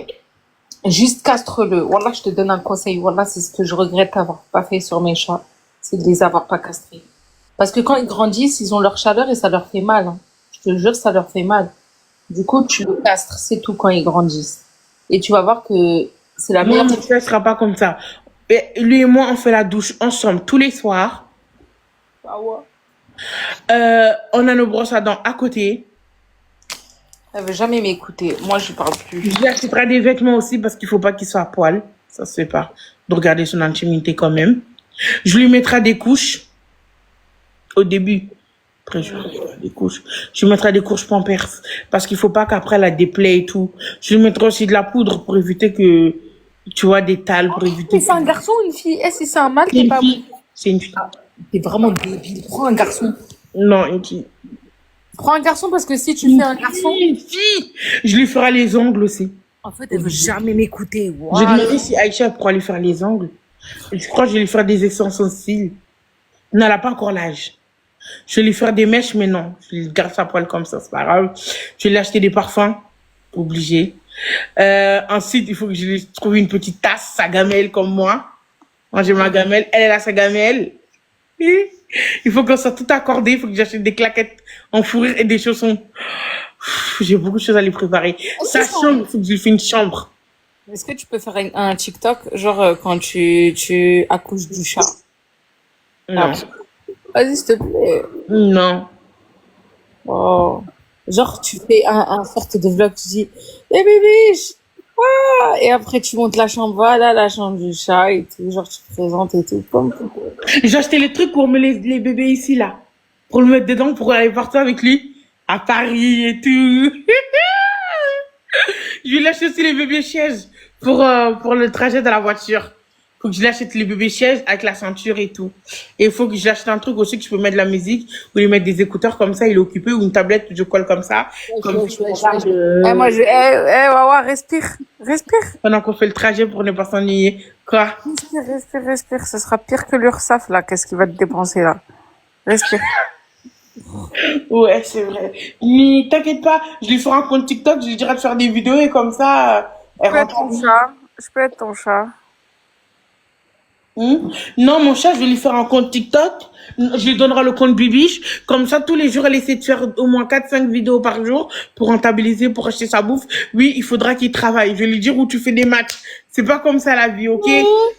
Juste castre-le. Wallah, je te donne un conseil. Wallah, c'est ce que je regrette d'avoir pas fait sur mes chats. C'est de les avoir pas castrés. Parce que quand ils grandissent, ils ont leur chaleur et ça leur fait mal, hein. Je te jure, ça leur fait mal. Du coup, tu le castres, c'est tout quand ils grandissent. Et tu vas voir que c'est la Non, meilleure. mon frère sera pas comme ça. Et lui et moi, on fait la douche ensemble tous les soirs. Ah ouais. On a nos brosses à dents à côté. Elle veut jamais m'écouter. Moi, je parle plus. Je lui achèterai des vêtements aussi parce qu'il faut pas qu'il soit à poil. Ça se fait pas. De regarder son intimité quand même. Je lui mettrai des couches. Au début. Après, je lui mettrai des couches. Je lui mettrai des couches Pampers. Parce qu'il faut pas qu'après, elle a des plaies et tout. Je lui mettrai aussi de la poudre pour éviter que, tu vois, des tales, pour éviter Mais c'est un garçon ou une fille? Eh, si c'est un mâle, C'est t'es une pas. fille. C'est une fille. T'es vraiment débile. Prends un garçon. Non, une fille. Prends un garçon parce que si tu fais un garçon. Une fille. Je lui ferai les ongles aussi. En fait, elle veut jamais m'écouter. J'ai Wow. demandé si Aïcha pourra lui faire les ongles. Et je crois que je vais lui faire des extensions de cils. Non, elle n'a pas encore l'âge. Je vais lui faire des mèches, mais non. Je lui garde sa poêle comme ça, c'est pas grave. Je vais lui acheter des parfums. Obligé. Ensuite, il faut que je lui trouve une petite tasse, sa gamelle comme moi. Moi, j'ai ma gamelle. Elle a sa gamelle. Il faut qu'on soit tout accordé. Il faut que j'achète des claquettes en fourrure et des chaussons. J'ai beaucoup de choses à lui préparer. Sa chambre, il faut que je lui fasse une chambre. Est-ce que tu peux faire un TikTok, genre quand tu accouches du chat? Non. Vas-y, s'il te plaît. Non. Oh. Genre, tu fais un sorte de vlog, tu dis, eh bébé, ah! Et après, tu montes la chambre, voilà, la chambre du chat et tout. Genre, tu te présentes et tout. Comme... J'ai acheté les trucs pour mettre les bébés ici, là. Pour le mettre dedans, pour aller partir avec lui. À Paris et tout. Je lui lâche aussi les bébés chaises pour le trajet dans la voiture. Faut que je l'achète les bébés chaises avec la ceinture et tout. Et il faut que je l'achète un truc aussi que je peux mettre de la musique ou lui mettre des écouteurs comme ça, il est occupé, ou une tablette que je colle comme ça. Comme si Eh, moi, Wawa, respire. pendant qu'on fait le trajet pour ne pas s'ennuyer. Quoi? Respire. Ce sera pire que l'URSSAF, là. Qu'est-ce qu'il va te dépenser, là? Respire. Ouais, c'est vrai. Mais t'inquiète pas, je lui ferai un compte TikTok, je lui dirai de faire des vidéos et comme ça, Je elle peux être ton rentabilise. chat. Je peux être ton chat. Non, mon chat, je vais lui faire un compte TikTok. Je lui donnerai le compte Bibiche. Comme ça, tous les jours, elle essaie de faire au moins 4 5 vidéos par jour pour rentabiliser, pour acheter sa bouffe. Oui, il faudra qu'il travaille. Je vais lui dire où tu fais des matchs. C'est pas comme ça la vie, ok?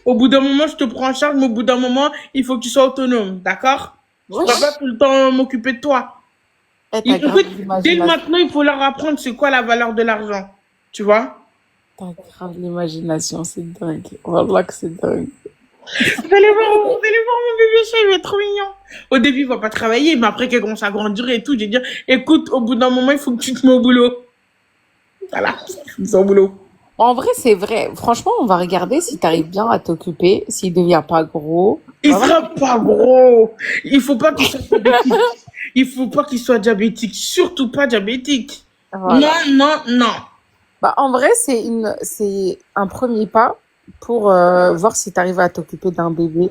Au bout d'un moment, je te prends en charge, mais au bout d'un moment, il faut que tu sois autonome, d'accord? Je pourrais pas Wesh. tout le temps m'occuper de toi. Eh, t'as grave Écoute, dès l'imagination. maintenant, il faut leur apprendre c'est quoi la valeur de l'argent. Tu vois? T'as grave l'imagination, c'est dingue. Wallah que c'est dingue. Vous allez voir mon bébé chat, il va être trop mignon. Au début, il va pas travailler, mais après qu'il commence à grandir et tout, je vais dire, écoute, au bout d'un moment, il faut que tu te mets au boulot. Voilà, c'est au boulot. En vrai, c'est vrai. Franchement, on va regarder si t'arrives bien à t'occuper, s'il devient pas gros. Il Voilà. sera pas gros. Il faut pas qu'il soit diabétique. Il faut pas qu'il soit diabétique. Surtout pas diabétique. Non, Voilà. non, non. Bah, en vrai, c'est un premier pas pour voir si t'arrives à t'occuper d'un bébé,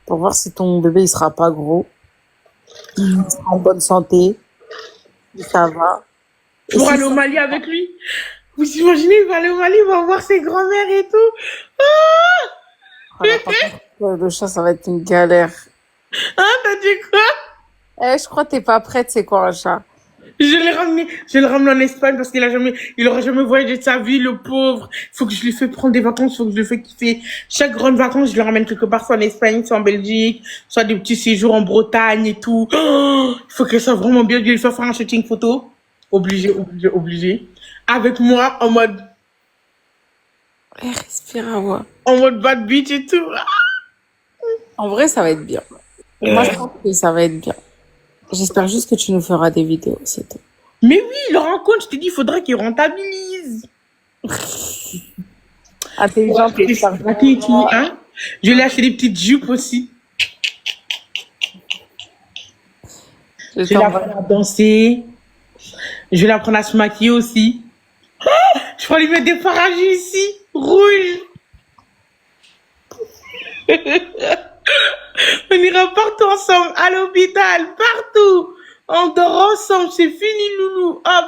pour voir si ton bébé il sera pas gros, il sera en bonne santé, si ça va. Et Pour si aller au ça, Mali avec lui. Vous imaginez, il va aller au Mali, il va voir ses grands-mères et tout. voilà, par contre, le chat, ça va être une galère. Hein, t'as dit quoi? Eh, je crois que t'es pas prête, c'est quoi un chat? Je l'ai ramené en Espagne parce il aura jamais voyagé de sa vie, le pauvre. Faut que je lui fais prendre des vacances, faut que je lui fais kiffer. Chaque grande vacances, je le ramène quelque part, soit en Espagne, soit en Belgique, soit des petits séjours en Bretagne et tout. Oh, il faut que ça soit vraiment bien. Je lui fais faire un shooting photo. Obligé, obligé, obligé. Avec moi, Eh, respire à voix. en mode bad beach et tout. En vrai, ça va être bien. Moi, je pense que ça va être bien. J'espère juste que tu nous feras des vidéos, c'est tout. Mais oui, le rencontre, je t'ai dit, il faudrait qu'il rentabilise. Intelligente, Et tout, hein. Je lui ai acheté des petites jupes aussi. je Je vais t'envoie. l'apprendre à danser. Je vais l'apprendre à se maquiller aussi. Je vais lui mettre des fard à jus ici, rouges. On ira partout ensemble, à l'hôpital, partout. On dort ensemble, c'est fini, loulou. Hop.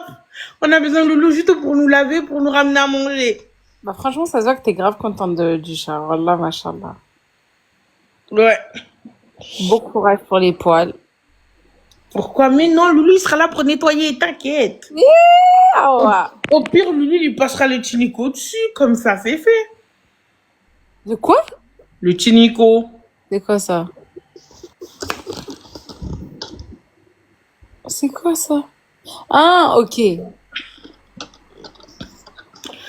On a besoin de loulou juste pour nous laver, pour nous ramener à manger. Bah, franchement, ça se voit que t'es grave contente du chat. Wallah, machallah. Ouais. Bon courage pour les poils. Pourquoi? Mais non, loulou, il sera là pour nettoyer, t'inquiète. Ah ouais. Au pire, loulou, il passera le tinico dessus, comme ça, c'est fait. De quoi? Le tinico. C'est quoi ça? C'est quoi ça? Ah, ok.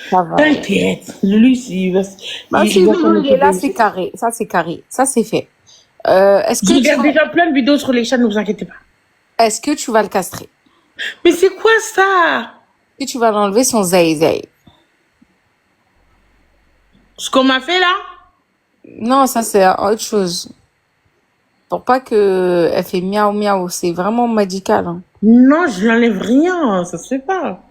Ça va. T'inquiète. Loulou, Bah, si il va le s'en loup, il est là, occuper. c'est carré. Ça, c'est carré. Ça, c'est fait. Est-ce Je que tu regarde vas, déjà plein de vidéos sur les chats, ne vous inquiétez pas. est-ce que tu vas le castrer? Mais c'est quoi ça? Est-ce que tu vas l'enlever son zay. Ce qu'on m'a fait là? Non, ça, c'est autre chose. Pour pas que elle fait miaou miaou. C'est vraiment médical, hein. Non, je n'enlève rien, ça se fait pas.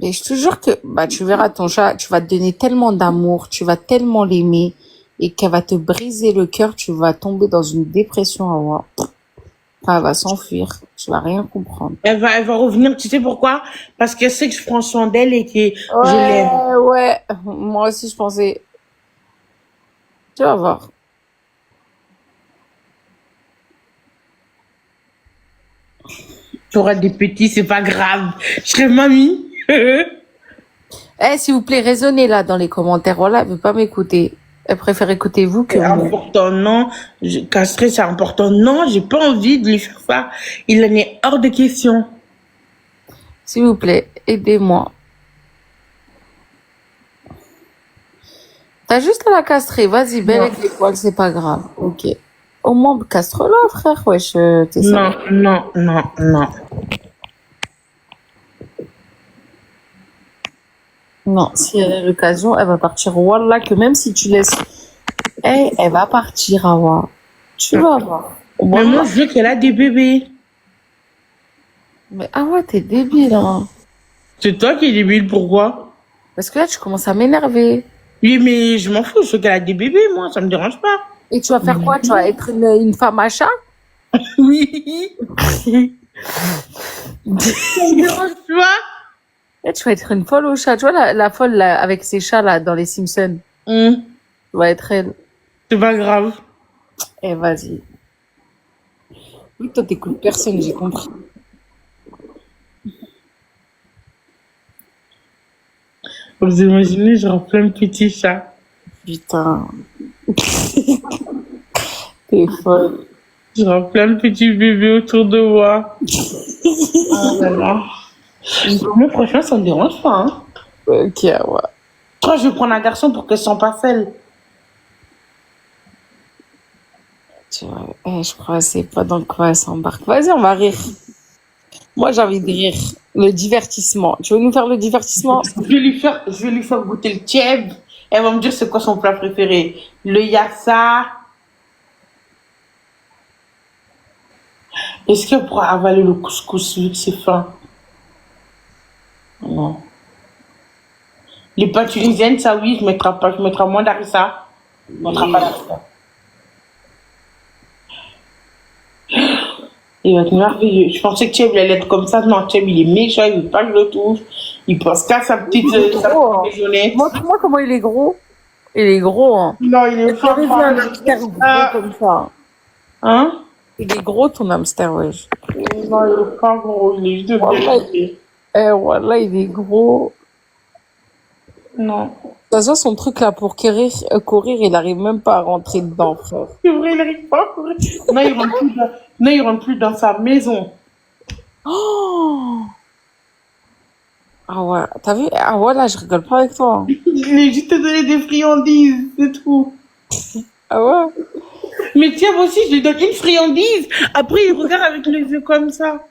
Mais je te jure que, bah, tu verras ton chat, tu vas te donner tellement d'amour, tu vas tellement l'aimer, et qu'elle va te briser le cœur, tu vas tomber dans une dépression, Awa. Enfin, elle va s'enfuir. Tu vas rien comprendre. Elle va revenir, tu sais pourquoi? Parce qu'elle sait que je prends soin d'elle et que je l'aime. Ouais. Moi aussi, je pensais. Tu vas voir. Tu auras des petits, c'est pas grave. Je serai mamie. Eh, s'il vous plaît, raisonnez là dans les commentaires. Voilà, elle veut pas m'écouter. Elle préfère écouter vous que C'est moi. important, non. Castrer, c'est important. Non, j'ai pas envie de lui faire ça. Il en est hors de question. S'il vous plaît, aidez-moi. T'as juste à la castrer. Vas-y, belle avec les poils, c'est pas grave. Ok. Au moins, castre-la, frère. Wesh, t'es Non, ça. non, non, non. Non, si elle a l'occasion, elle va partir. Wallah, que même si tu laisses. Eh, elle va partir, Awa. Tu vas voir. Mais Wallah. moi, je veux qu'elle a des bébés. Mais Awa, t'es débile, hein. C'est toi qui es débile, pourquoi? Parce que là, tu commences à m'énerver. Oui, mais je m'en fous, je veux qu'elle a des bébés, moi, ça me dérange pas. Et tu vas faire quoi? Tu vas être une femme à chat? Oui. Ça me dérange pas. Eh, tu vas être une folle au chat. Tu vois la folle là, avec ses chats là dans les Simpsons. Tu vas être elle. C'est pas grave. Eh, vas-y. Oui, toi, t'écoutes personne, j'ai compris. Vous imaginez, genre plein de petits chats. Putain. T'es folle. Genre plein de petits bébés autour de moi. Oh là là. Moi, franchement, ça me dérange pas. Hein. Ok, ouais. Je crois que je vais prendre un garçon pour qu'elle sente pas seule. Tu vois, je crois que c'est pas dans quoi elle s'embarque. Vas-y, on va rire. Moi, j'ai envie de rire. Le divertissement. Tu veux nous faire le divertissement? Je vais lui faire goûter le tchèb. Elle va me dire c'est quoi son plat préféré. Le yassa. Est-ce qu'elle pourra avaler le couscous vu que c'est fin? Non. Les pâtes tunisiennes, ça oui, je mettrai pas, je mettrai moins d'harissa. On mettra pas d'harissa. Il va être merveilleux. Je pensais que Tchèb il allait être comme ça. Non, Tchèb il est méchant, il veut pas que je le touche. Il pense qu'à sa petite déjeuner. Montre-moi comment il est gros. Il est gros, hein. Non, il est T'as vu un hamster gros comme ça? Hein? Il est gros ton hamster, wesh. Non, il est pas gros, il est juste de Voilà, il est gros. Non. Ça se voit son truc là pour courir, il arrive même pas à rentrer dedans, frère. C'est vrai, il n'arrive pas à courir. Non, il rentre plus dans sa maison. Oh! Ah ouais, t'as vu? Ah ouais, là, je rigole pas avec toi. Je lui ai juste donné des friandises, c'est tout. Ah ouais? Mais tiens, moi aussi, je lui donne une friandise. Après, il regarde avec les yeux comme ça.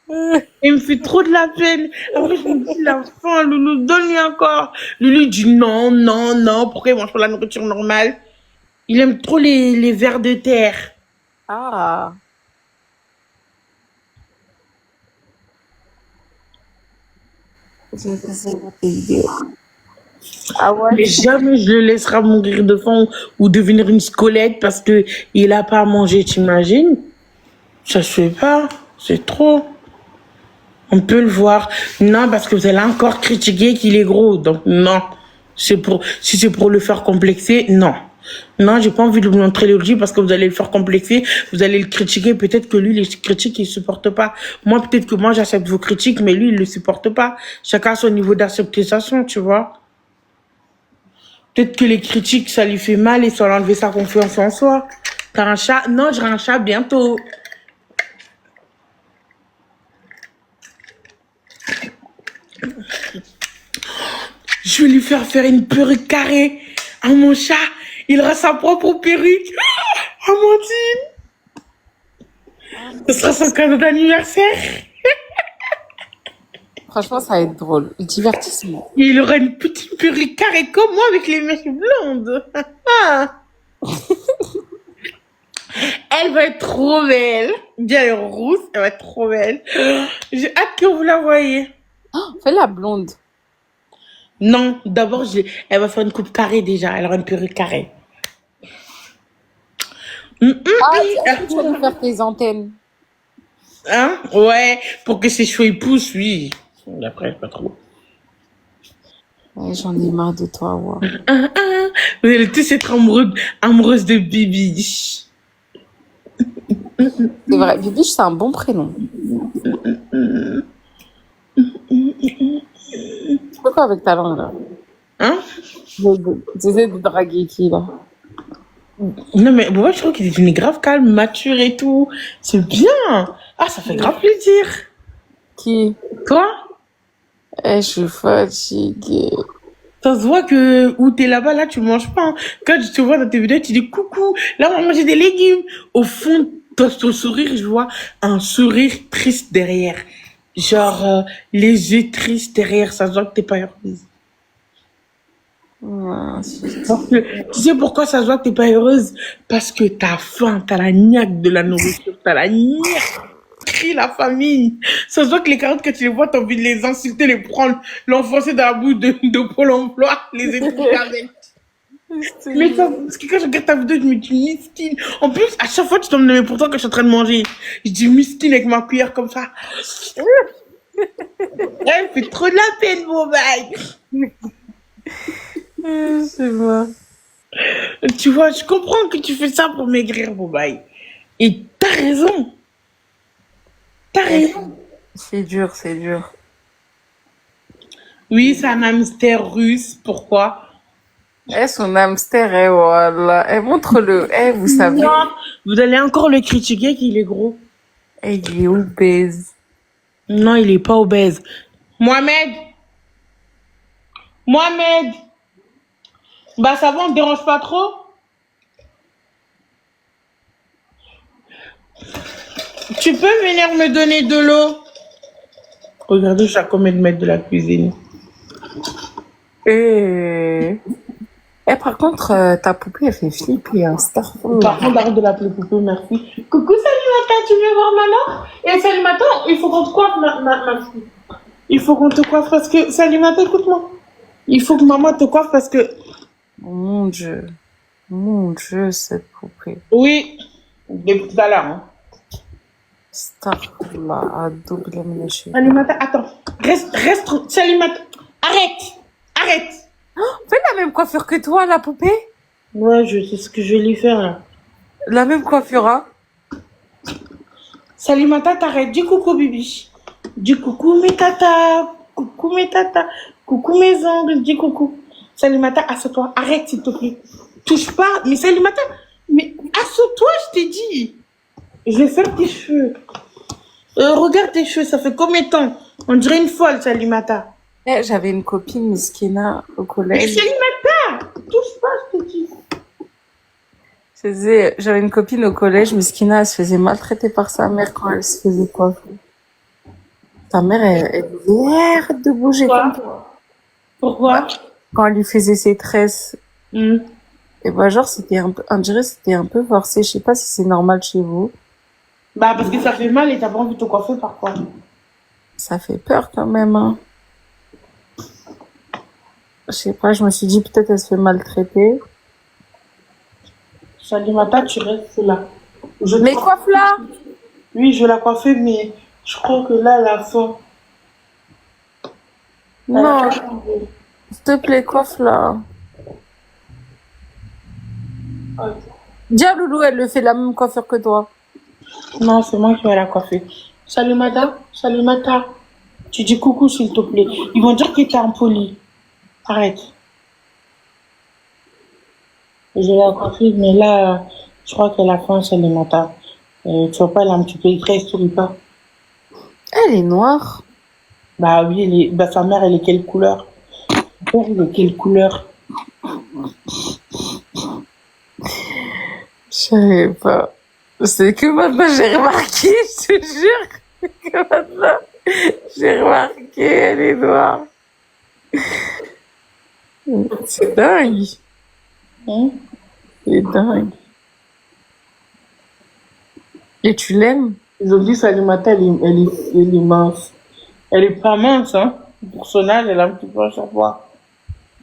Il me fait trop de la peine. Après, je me dis, la faim, Loulou, donne-lui encore. Loulou dit non, non, non. Pourquoi il mange pas la nourriture normale? Il aime trop les vers de terre. Ah. J'ai fait tes vidéos. Ah ouais? Mais jamais je le laisserai mourir de faim ou devenir une squelette parce que il a pas à manger, t'imagines? Ça se fait pas. C'est trop. On peut le voir. Non, parce que vous allez encore critiquer qu'il est gros. Donc, non. Si c'est pour le faire complexer, non. Non, j'ai pas envie de vous montrer le logique parce que vous allez le faire complexer. Vous allez le critiquer. Peut-être que lui, les critiques, il supporte pas. Moi, peut-être que moi, j'accepte vos critiques, mais lui, il le supporte pas. Chacun a son niveau d'acceptation, tu vois. Peut-être que les critiques, ça lui fait mal et ça va enlever sa confiance en soi. T'as un chat? Non, j'aurai un chat bientôt. Je vais lui faire une perruque carrée à mon chat. Il aura sa propre perruque. Amandine. Ce sera son cadeau d'anniversaire. Franchement, ça va être drôle. Le divertissement. Et il aura une petite perruque carrée comme moi avec les mèches blondes. Elle va être trop belle. Bien, elle est rousse, elle va être trop belle. J'ai hâte que vous la voyez. Oh, fais la blonde. Non, d'abord, elle va faire une coupe carrée déjà. Elle aura une perruque carrée. Est-ce que tu vas nous faire tes antennes? Hein? Ouais, pour que ses cheveux ils poussent, oui. Après, pas trop. Ouais, j'en ai marre de toi, ouais. Vous allez tous être amoureuses de Bibi. C'est vrai, Bibi, c'est un bon prénom. Tu fais quoi avec ta langue, là? Hein? J'essaie de draguer qui, là? Non, mais moi, je trouve qu'il est devenu grave calme, mature et tout. C'est bien. Ah, ça fait grave plaisir. Qui? Toi? Je suis fatiguée. Ça se voit que où t'es là-bas, là, tu manges pas. Hein. Quand je te vois dans tes vidéos, tu dis coucou. Là, on va manger des légumes. Au fond de ton sourire, je vois un sourire triste derrière. Genre, les yeux tristes derrière. Ça se voit que t'es pas heureuse. Parce que, tu sais pourquoi ça se voit que t'es pas heureuse? Parce que t'as faim, t'as la niaque de la nourriture, t'as la niaque. Crie la famille. Ça se voit que les carottes, quand tu les vois, t'as envie de les insulter, les prendre, l'enfoncer dans la boue de Pôle emploi, les étouffer avec. Je te Mais ça, jure. parce que quand je regarde ta vidéo, je me dis mistine. En plus, à chaque fois, tu tombes mais pourtant quand je suis en train de manger. Je dis mistine avec ma cuillère comme ça. Elle fait trop de la peine, mon bail. C'est moi. Tu vois, je comprends que tu fais ça pour maigrir, mon bail. Et t'as raison. T'as Eh, raison. c'est dur, c'est dur. Oui, c'est un hamster russe. Pourquoi? Eh, son hamster, eh, voilà. Eh, montre-le. Eh, vous savez. Non, vous allez encore le critiquer qu'il est gros. Eh, il est obèse. Non, il est pas obèse. Mohamed, Mohamed, bah ça va, on te dérange pas trop? Tu peux venir me donner de l'eau? Regardez, je suis à combien de mètres de la cuisine. Eh, par contre, ta poupée, elle fait flipper, hein. Par contre, arrête de l'appeler poupée, merci. Coucou, Salimata, tu veux voir maman? Et Salimata, il faut qu'on te coiffe, ma fille. Il faut qu'on te coiffe parce que... Salimata, écoute-moi. Il faut que maman te coiffe parce que... Mon Dieu. Mon Dieu, cette poupée. Oui, depuis tout à l'heure. Hein. Astaghfirullah, à double ménage. Salimata, attends. Reste, Salimata. Arrête. Fais la même coiffure que toi, la poupée. Ouais, je sais ce que je vais lui faire, là. La même coiffure, hein. Salimata, t'arrêtes. Dis coucou, Bibi. Dis coucou, mes tatas. Coucou, mes tatas. Coucou, mes ongles. Dis coucou. Salimata, assieds-toi. Arrête, s'il te plaît. Touche pas. Mais Salimata, mais assieds-toi, je t'ai dit. Je vais faire tes cheveux. Regarde tes cheveux, ça fait combien de temps? On dirait une folle, Salimata. Eh, j'avais une copine, Miskina, au Mais collège. Salimata, touche pas, je te dis. J'avais une copine au collège, Miskina, elle se faisait maltraiter par sa mère quand elle se faisait coiffer. Ta mère, elle disait, arrête de bouger comme toi. Pourquoi? Quand elle lui faisait ses tresses. Et bah, genre, c'était un peu, on dirait, c'était un peu forcé. Je sais pas si c'est normal chez vous. Bah, parce que ça fait mal et t'as pas envie de te coiffer parfois. Ça fait peur quand même, hein. Je sais pas, je me suis dit peut-être elle se fait maltraiter. Salimata, tu restes là. Mais coiffe là! Oui, je vais la coiffer, mais je crois que là, la fin. Non, s'il te plaît, coiffe là. Dis à Loulou, elle le fait la même coiffure que toi. Non, c'est moi qui vais la coiffer. Salimata, tu dis coucou s'il te plaît. Ils vont dire que t'es impoli. Arrête. Je vais la coiffer, mais là, je crois qu'à la fin, Salimata. Tu vois pas, elle est un petit peu écrasée, souris pas. Elle est noire. Bah oui, bah, sa mère, elle est quelle couleur? Son père, il est quelle couleur? Je savais pas. C'est que maintenant j'ai remarqué, je te jure. Que maintenant j'ai remarqué, elle est noire. C'est dingue. Hein? C'est dingue. Et tu l'aimes? Ils ont dit Salimata, elle est mince. Elle est pas mince, hein. Pour son âge, elle est un petit peu à chaque fois.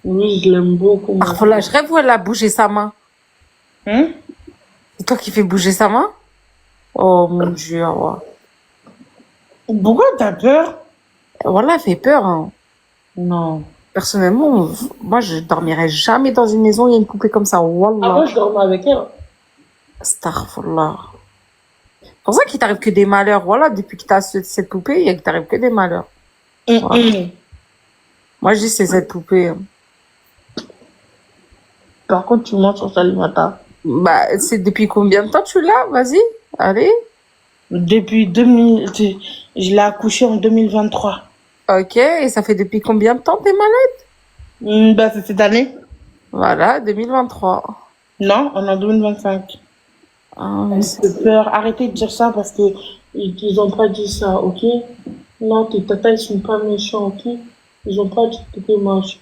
Oui, je l'aime beaucoup. moi. Ah, là, je rêve où elle a bougé sa main. Hein? C'est toi qui fais bouger sa main? Oh mon Dieu, ouais. Pourquoi t'as peur? Voilà, elle fait peur, hein. Non. Personnellement, moi, je dormirais jamais dans une maison où il y a une poupée comme ça. Wallah. Avant, je dormais avec elle. Astaghfirullah. C'est pour ça qu'il t'arrive que des malheurs. Voilà, depuis que t'as cette poupée, il t'arrive que des malheurs. Moi, je dis c'est cette poupée. Hein. Par contre, tu montes sur Salimata. Bah, c'est depuis combien de temps tu l'as? Vas-y, allez. Depuis 2000, je l'ai accouché en 2023. Ok, et ça fait depuis combien de temps t'es malade? Bah, c'est cette année. Voilà, 2023. Non, on est en 2025. Ah, mais J'ai peur. Arrêtez de dire ça parce que ils ont pas dit ça, ok? Non, tes tatas, ils sont pas méchants, ok? Ils ont pas dit que t'étais moche.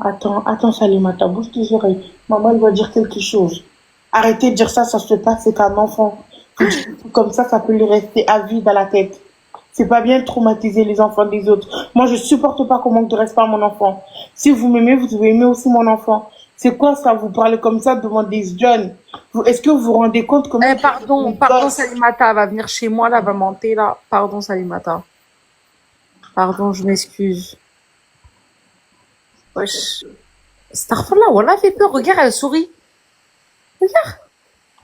Attends, Salimata, bouge tes oreilles. Maman, elle va dire quelque chose. Arrêtez de dire ça, ça se fait pas, c'est qu'un enfant. Comme ça peut lui rester à vie dans la tête. C'est pas bien de traumatiser les enfants des autres. Moi, je supporte pas qu'on manque de respect à mon enfant. Si vous m'aimez, vous devez aimer aussi mon enfant. C'est quoi ça? Vous parlez comme ça devant des jeunes. Est-ce que vous vous rendez compte comment Eh, pardon, pardon, Salimata, elle va venir chez moi, là, elle va monter, là. Pardon, Salimata. Pardon, je m'excuse. Wesh. Starfallah, voilà, elle fait peur. Regarde, elle sourit. Regarde.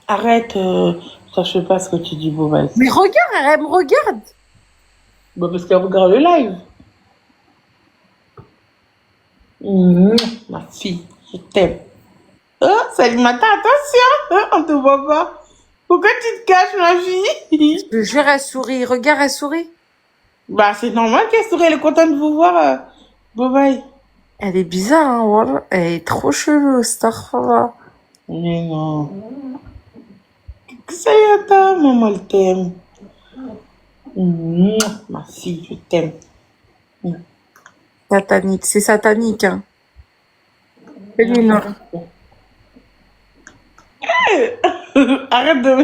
Arrête, ça je sais pas ce que tu dis, Boubal. Mais regarde, elle me regarde. Bon, parce qu'elle regarde le live. Ma fille, je t'aime. Oh, Salimata, attention, on te voit pas. Pourquoi tu te caches, ma fille? Je te jure, elle sourit. Regarde, elle sourit. Bah, c'est normal qu'elle sourit, elle est contente de vous voir, Bobaï. Elle est bizarre, hein, voilà. Elle est trop chelou, Starfallah. Mais non. Salimata, maman, elle t'aime. Ma fille, je t'aime. Satanique, c'est satanique, hein. Fais-lui une oreille. Arrête de me...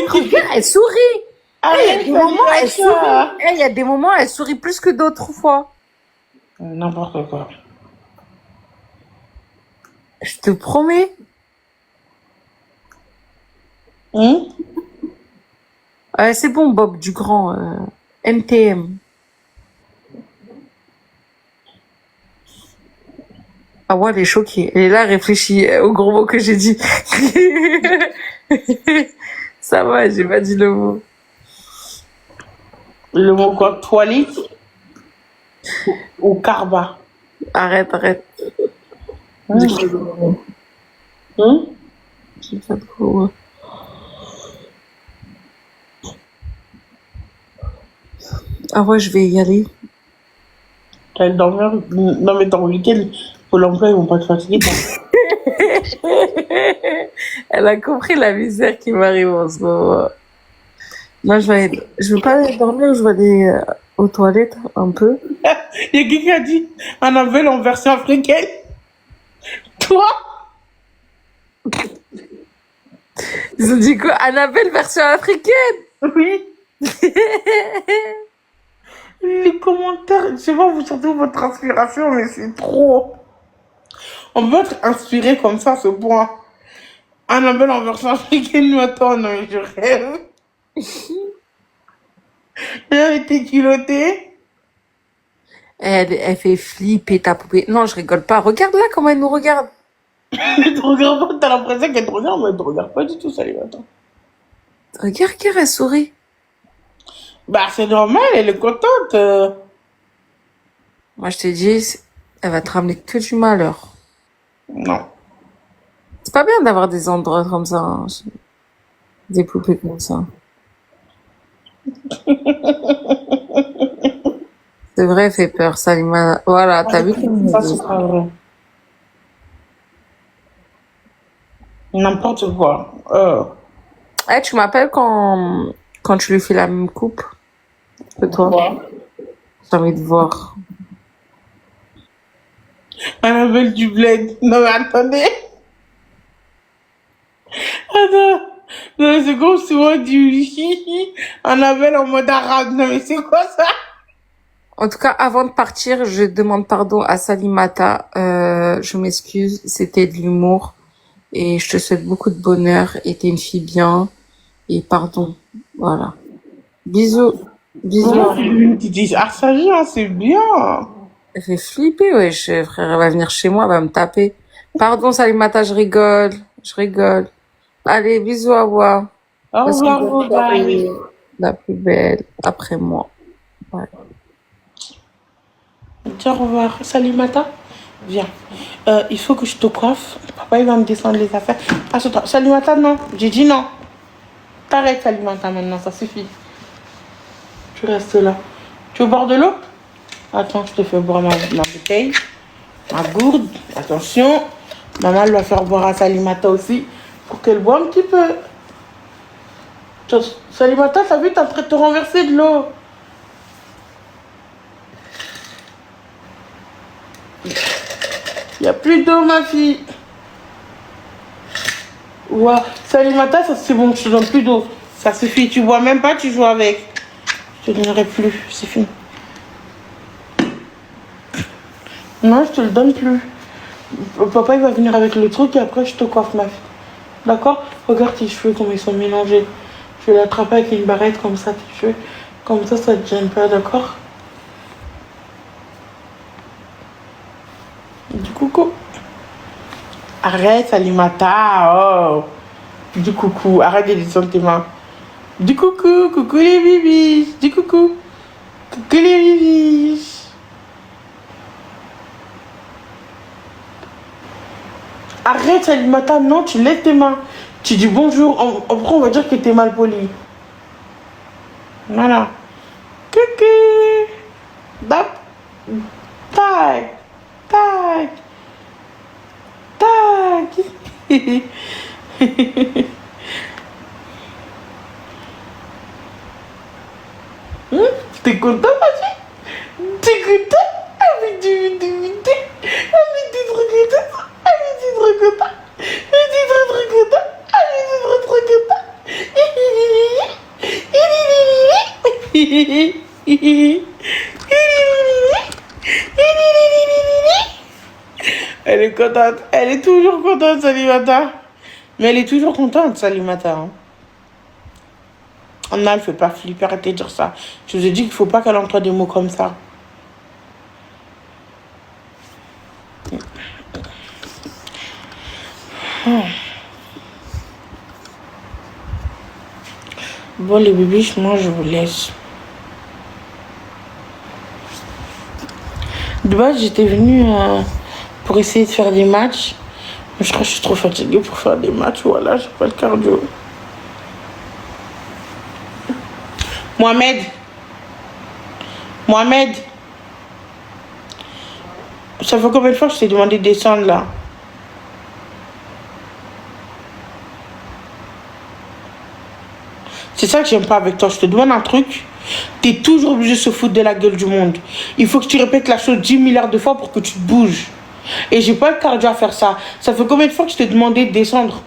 Regarde, elle sourit. Il y a des moments, elle sourit. Il y a des moments, elle sourit plus que d'autres fois. N'importe quoi. Je te promets. C'est bon, Bob Dugrand. MTM. Ah ouais, elle est choquée. Elle est là, elle réfléchit au gros mot que j'ai dit. Ça va, j'ai pas dit le mot. Le mot quoi? Toilette ou carba? Arrête. J'ai pas de gros. Ah ouais, je vais y aller. Elle dormir. Non, mais dans le week-end, pour l'emploi, ils vont pas te fatiguer. Elle a compris la misère qui m'arrive en ce moment. Moi, je veux pas aller dormir, je vais aller aux toilettes un peu. Il y a qui a dit Annabelle en version africaine? Toi? Ils ont dit quoi? Annabelle version africaine? Oui. Les commentaires, je sais pas, vous sentez votre inspiration, mais c'est trop. On veut être inspiré comme ça, ce point. Annabelle en version africaine, nous attend, non, mais je rêve. Elle a été culottée. Elle fait flipper ta poupée. Non, je rigole pas. Regarde là comment elle nous regarde. Elle te regarde pas, t'as l'impression qu'elle te regarde, mais elle te regarde pas du tout, ça les attend. Regarde, elle sourit. Bah, c'est normal, elle est contente. Moi, je te dis, elle va te ramener que du malheur. Non. C'est pas bien d'avoir des endroits comme ça, hein. Des poupées comme ça. C'est vrai, elle fait peur, Salima. Voilà, t'as vu comment Ça, ce sera vrai. N'importe quoi. Eh, tu m'appelles quand tu lui fais la même coupe que toi. J'ai envie de voir. Annabelle du bled. Non, mais attendez. Attends. Non, mais c'est comme si moi du hihi. Annabelle en mode arabe. Non, mais c'est quoi ça? En tout cas, avant de partir, je demande pardon à Salimata. Je m'excuse, c'était de l'humour. Et je te souhaite beaucoup de bonheur. Et t'es une fille bien. Et pardon. Voilà. Bisous. Bisous. Tu dis, ah, ça vient, c'est bien. Elle fait flipper, ouais. Frère, elle va venir chez moi, elle va me taper. Pardon, Salimata, je rigole. Je rigole. Allez, bisous à moi. Au revoir, bye. La plus belle après moi. Ouais. Dis au revoir. Salut, Mata. Viens. Il faut que je te coiffe. Papa, il va me descendre les affaires. Assure-toi. Salut, Mata, non. J'ai dit non. T'arrêtes, Salut, Mata, maintenant. Ça suffit. Tu restes là. Tu veux boire de l'eau? Attends, je te fais boire ma bouteille. Ma gourde. Attention. Maman, elle va faire boire à Salimata aussi. Pour qu'elle boive un petit peu. Salimata, t'as vu, t'es en train de te renverser de l'eau. Il n'y a plus d'eau, ma fille. Ouais. Salimata, ça c'est bon, je te donne plus d'eau. Ça suffit, tu bois même pas, tu joues avec. Je te donnerai plus, c'est fini. Non, je te le donne plus. Papa, il va venir avec le truc et après, je te coiffe, ma fille. D'accord? Regarde tes cheveux, comme ils sont mélangés. Je vais l'attraper avec une barrette comme ça, tes cheveux. Comme ça te gêne pas, d'accord? Du coucou. Arrête, Salimata. Oh. Du coucou. Arrête de descendre tes mains. Du coucou. Coucou les bibis. Du coucou. Coucou les bibis. Arrête, Salimata. Non, tu lèves tes mains. Tu dis bonjour. Après, on va dire que t'es mal poli. Voilà. Coucou. Dap. Tac. Tac. Tac. T'es content, ma fille? T'es content? Ah, mais t'es trop content. Ah, mais t'es trop content. Mais t'es trop content. Ah, mais t'es trop content. Elle est contente. Elle est toujours contente, Salimata. Mais elle est toujours contente, Salimata. Hein. Non, elle ne fait pas flipper, arrêtez de dire ça. Je vous ai dit qu'il ne faut pas qu'elle emploie des mots comme ça. Bon, les bébés, moi, je vous laisse. De base, j'étais venue pour essayer de faire des matchs. Mais je crois que je suis trop fatiguée pour faire des matchs. Voilà, j'ai pas le cardio. Mohamed. Mohamed. Ça fait combien de fois que je t'ai demandé de descendre là? C'est ça que j'aime pas avec toi. Je te demande un truc. T'es toujours obligé de se foutre de la gueule du monde. Il faut que tu répètes la chose 10 milliards de fois pour que tu te bouges. Et j'ai pas le cardio à faire ça. Ça fait combien de fois que je t'ai demandé de descendre?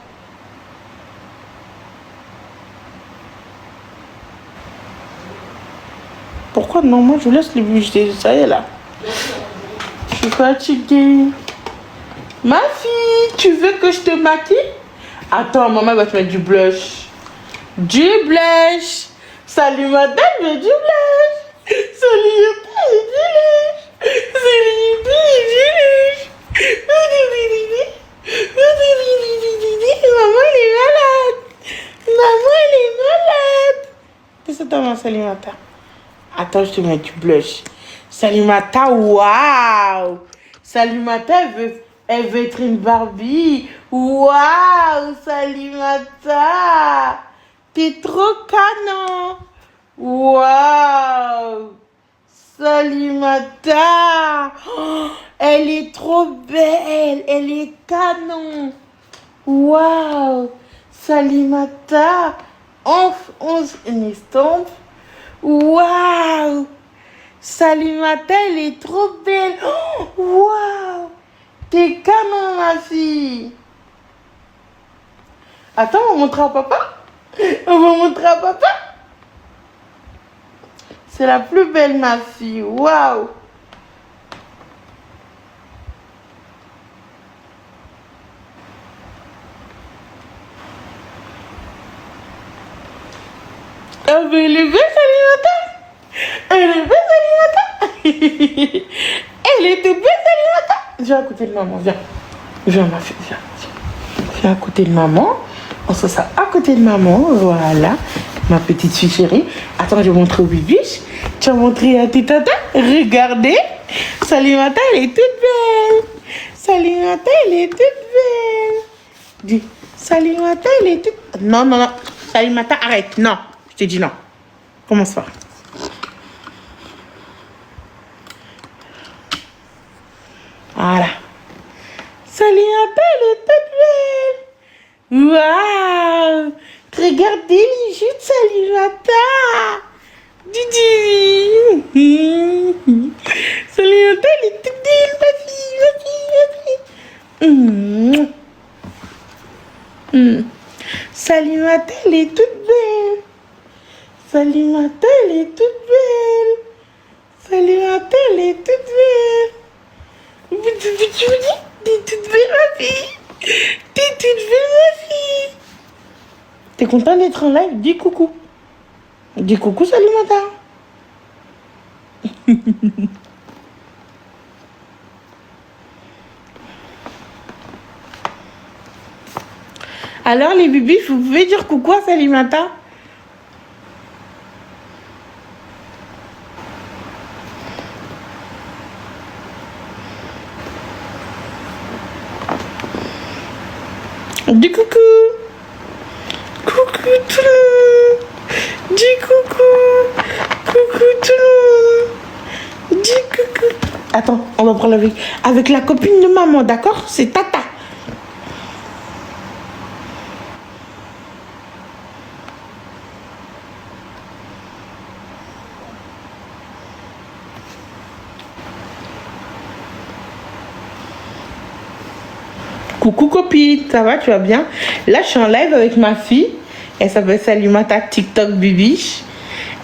Pourquoi non? Moi, je laisse les bouger. Ça y est, là. Je suis fatiguée. Ma fille, tu veux que je te maquille? Attends, maman va te mettre du blush. Du blush. Salut, madame, mais du blush. Salut, du blush. Salut, du blush. Maman, elle est malade. Maman, elle est malade. Qu'est-ce que t'as, ma Salimata? Attends, je te mets du blush. Salimata, waouh! Salimata, elle veut être une Barbie. Waouh, Salimata! T'es trop canon. Waouh! Salimata! Oh, elle est trop belle. Elle est canon. Waouh! Salimata! On une estompe. Waouh! Salimata, elle est trop belle. Oh, waouh! T'es canon, ma fille. Attends, on va montrer à papa. On va montrer à papa. C'est la plus belle, ma fille. Waouh! Elle est belle, Salimata. Elle est belle, Salimata. Elle est toute belle, Salimata. Viens à côté de maman, viens. Viens, ma fille, viens. Viens à côté de maman. On se sent à côté de maman. Voilà. Ma petite fille chérie. Attends, je vais montrer au bibiche. Tu vas montrer à tes tatas. Regardez. Salimata, elle est toute belle. Salimata, elle est toute belle. Dis, Salimata, elle est toute... Non, non, non. Salimata, arrête. Non. Je t'ai dit non. Commence pas. Voilà. Salimata, elle est toute belle. Waouh. Regardez les joues de Salimata. Didi. Salimata, elle est toute belle, ma fille, ma fille, ma fille. Salimata, elle est toute belle. Salimata, elle est toute belle. Salimata, elle est toute belle. t'es toute belle, ma fille. T'es toute belle, ma fille. T'es content d'être en live? Dis coucou. Dis coucou, Salimata. Alors, les bibis, vous pouvez dire coucou à Salimata? Dis coucou. Coucou tout le monde. Dis coucou. Coucou tout le monde. Dis coucou. Attends, on va prendre avec la copine de maman, d'accord? C'est Tata. Coucou copine, ça va, tu vas bien? Là, je suis en live avec ma fille. Elle s'appelle Salimata TikTok Bibiche.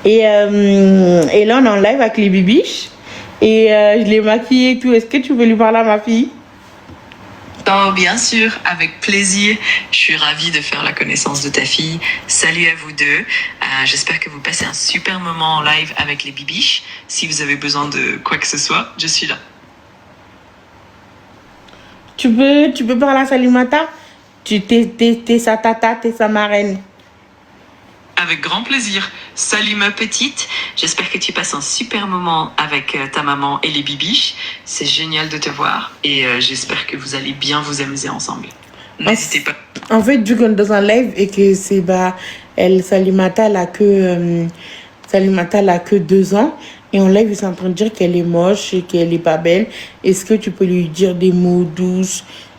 Et là, on est en live avec les bibiches. Et je l'ai maquillée et tout. Est-ce que tu veux lui parler à ma fille? Oh, bien sûr, avec plaisir. Je suis ravie de faire la connaissance de ta fille. Salut à vous deux. J'espère que vous passez un super moment en live avec les bibiches. Si vous avez besoin de quoi que ce soit, je suis là. Tu peux parler à Salimata? T'es sa tata, t'es sa marraine. Avec grand plaisir. Salut ma petite. J'espère que tu passes un super moment avec ta maman et les bibiches. C'est génial de te voir et j'espère que vous allez bien vous amuser ensemble. N'hésitez pas. En fait, vu qu'on est dans un live et que c'est Salimata, elle a que 2 ans. Et en live, ils sont en train de dire qu'elle est moche et qu'elle est pas belle. Est-ce que tu peux lui dire des mots doux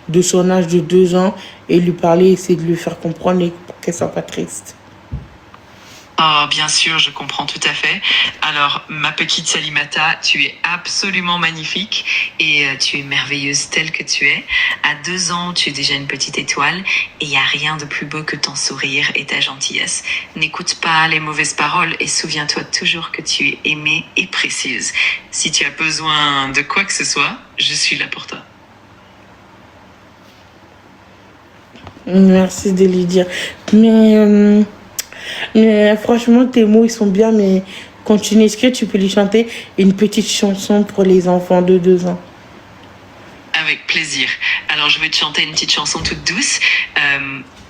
de son âge de 2 ans et lui parler, essayer de lui faire comprendre pour qu'elle soit pas triste? Oh, bien sûr, je comprends tout à fait. Alors, ma petite Salimata, tu es absolument magnifique et tu es merveilleuse telle que tu es. À 2 ans, tu es déjà une petite étoile et il n'y a rien de plus beau que ton sourire et ta gentillesse. N'écoute pas les mauvaises paroles et souviens-toi toujours que tu es aimée et précieuse. Si tu as besoin de quoi que ce soit, je suis là pour toi. Merci de lui dire. Mais franchement, tes mots, ils sont bien, mais continue. Est-ce que tu peux lui chanter une petite chanson pour les enfants de 2 ans? Avec plaisir. Alors, je vais te chanter une petite chanson toute douce.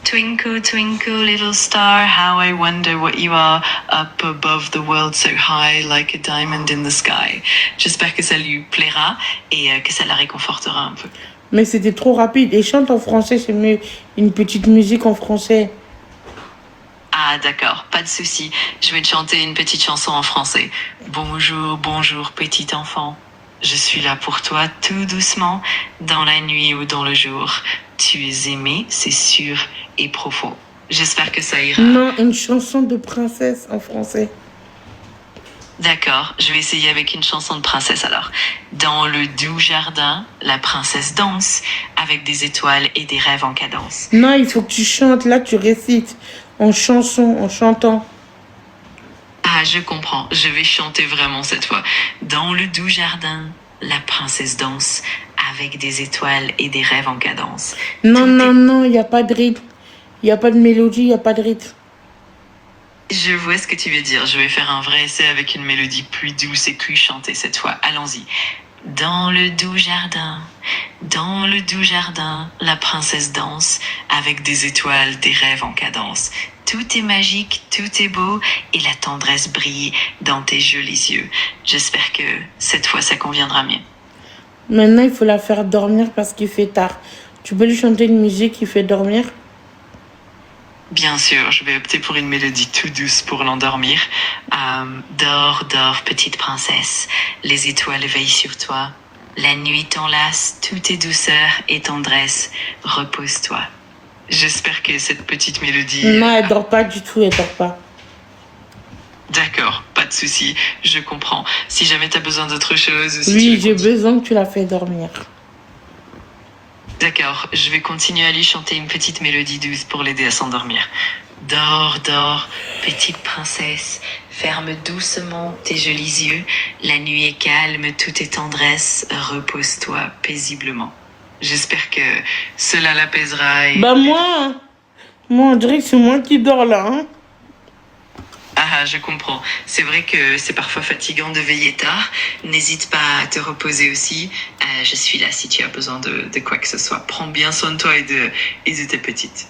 Twinkle, twinkle, little star, how I wonder what you are, up above the world so high, like a diamond in the sky. J'espère que ça lui plaira et que ça la réconfortera un peu. Mais c'était trop rapide. Et chante en français, c'est mieux. Une petite musique en français. Ah d'accord, pas de souci. Je vais te chanter une petite chanson en français. Bonjour, bonjour petit enfant. Je suis là pour toi tout doucement, dans la nuit ou dans le jour. Tu es aimé, c'est sûr et profond. J'espère que ça ira. Non, une chanson de princesse en français. D'accord, je vais essayer avec une chanson de princesse alors. Dans le doux jardin, la princesse danse, avec des étoiles et des rêves en cadence. Non, il faut que tu chantes. Là, tu récites en chanson, en chantant. Ah, je comprends. Je vais chanter vraiment cette fois. Dans le doux jardin, la princesse danse, avec des étoiles et des rêves en cadence. Non, non, il n'y a pas de rythme. Il n'y a pas de mélodie, il n'y a pas de rythme. Je vois ce que tu veux dire. Je vais faire un vrai essai avec une mélodie plus douce et plus chantée cette fois. Allons-y. Dans le doux jardin, la princesse danse, avec des étoiles, des rêves en cadence. Tout est magique, tout est beau, et la tendresse brille dans tes jolis yeux. J'espère que cette fois ça conviendra mieux. Maintenant, il faut la faire dormir parce qu'il fait tard. Tu peux lui chanter une musique qui fait dormir? Bien sûr, je vais opter pour une mélodie tout douce pour l'endormir. Dors, dors, petite princesse. Les étoiles veillent sur toi. La nuit t'enlace, tout est douceur et tendresse. Repose-toi. J'espère que cette petite mélodie... Non, elle dort pas du tout, elle dort pas. D'accord, pas de souci, je comprends. Si jamais tu as besoin d'autre chose... Oui, j'ai besoin que tu la fasses dormir. D'accord, je vais continuer à lui chanter une petite mélodie douce pour l'aider à s'endormir. Dors, dors, petite princesse, ferme doucement tes jolis yeux. La nuit est calme, tout est tendresse, repose-toi paisiblement. J'espère que cela l'apaisera. Et... Bah moi, on dirait que c'est moi qui dors là. Hein. Ah, je comprends. C'est vrai que c'est parfois fatigant de veiller tard. N'hésite pas à te reposer aussi. Je suis là si tu as besoin de quoi que ce soit. Prends bien soin de toi et de tes petites.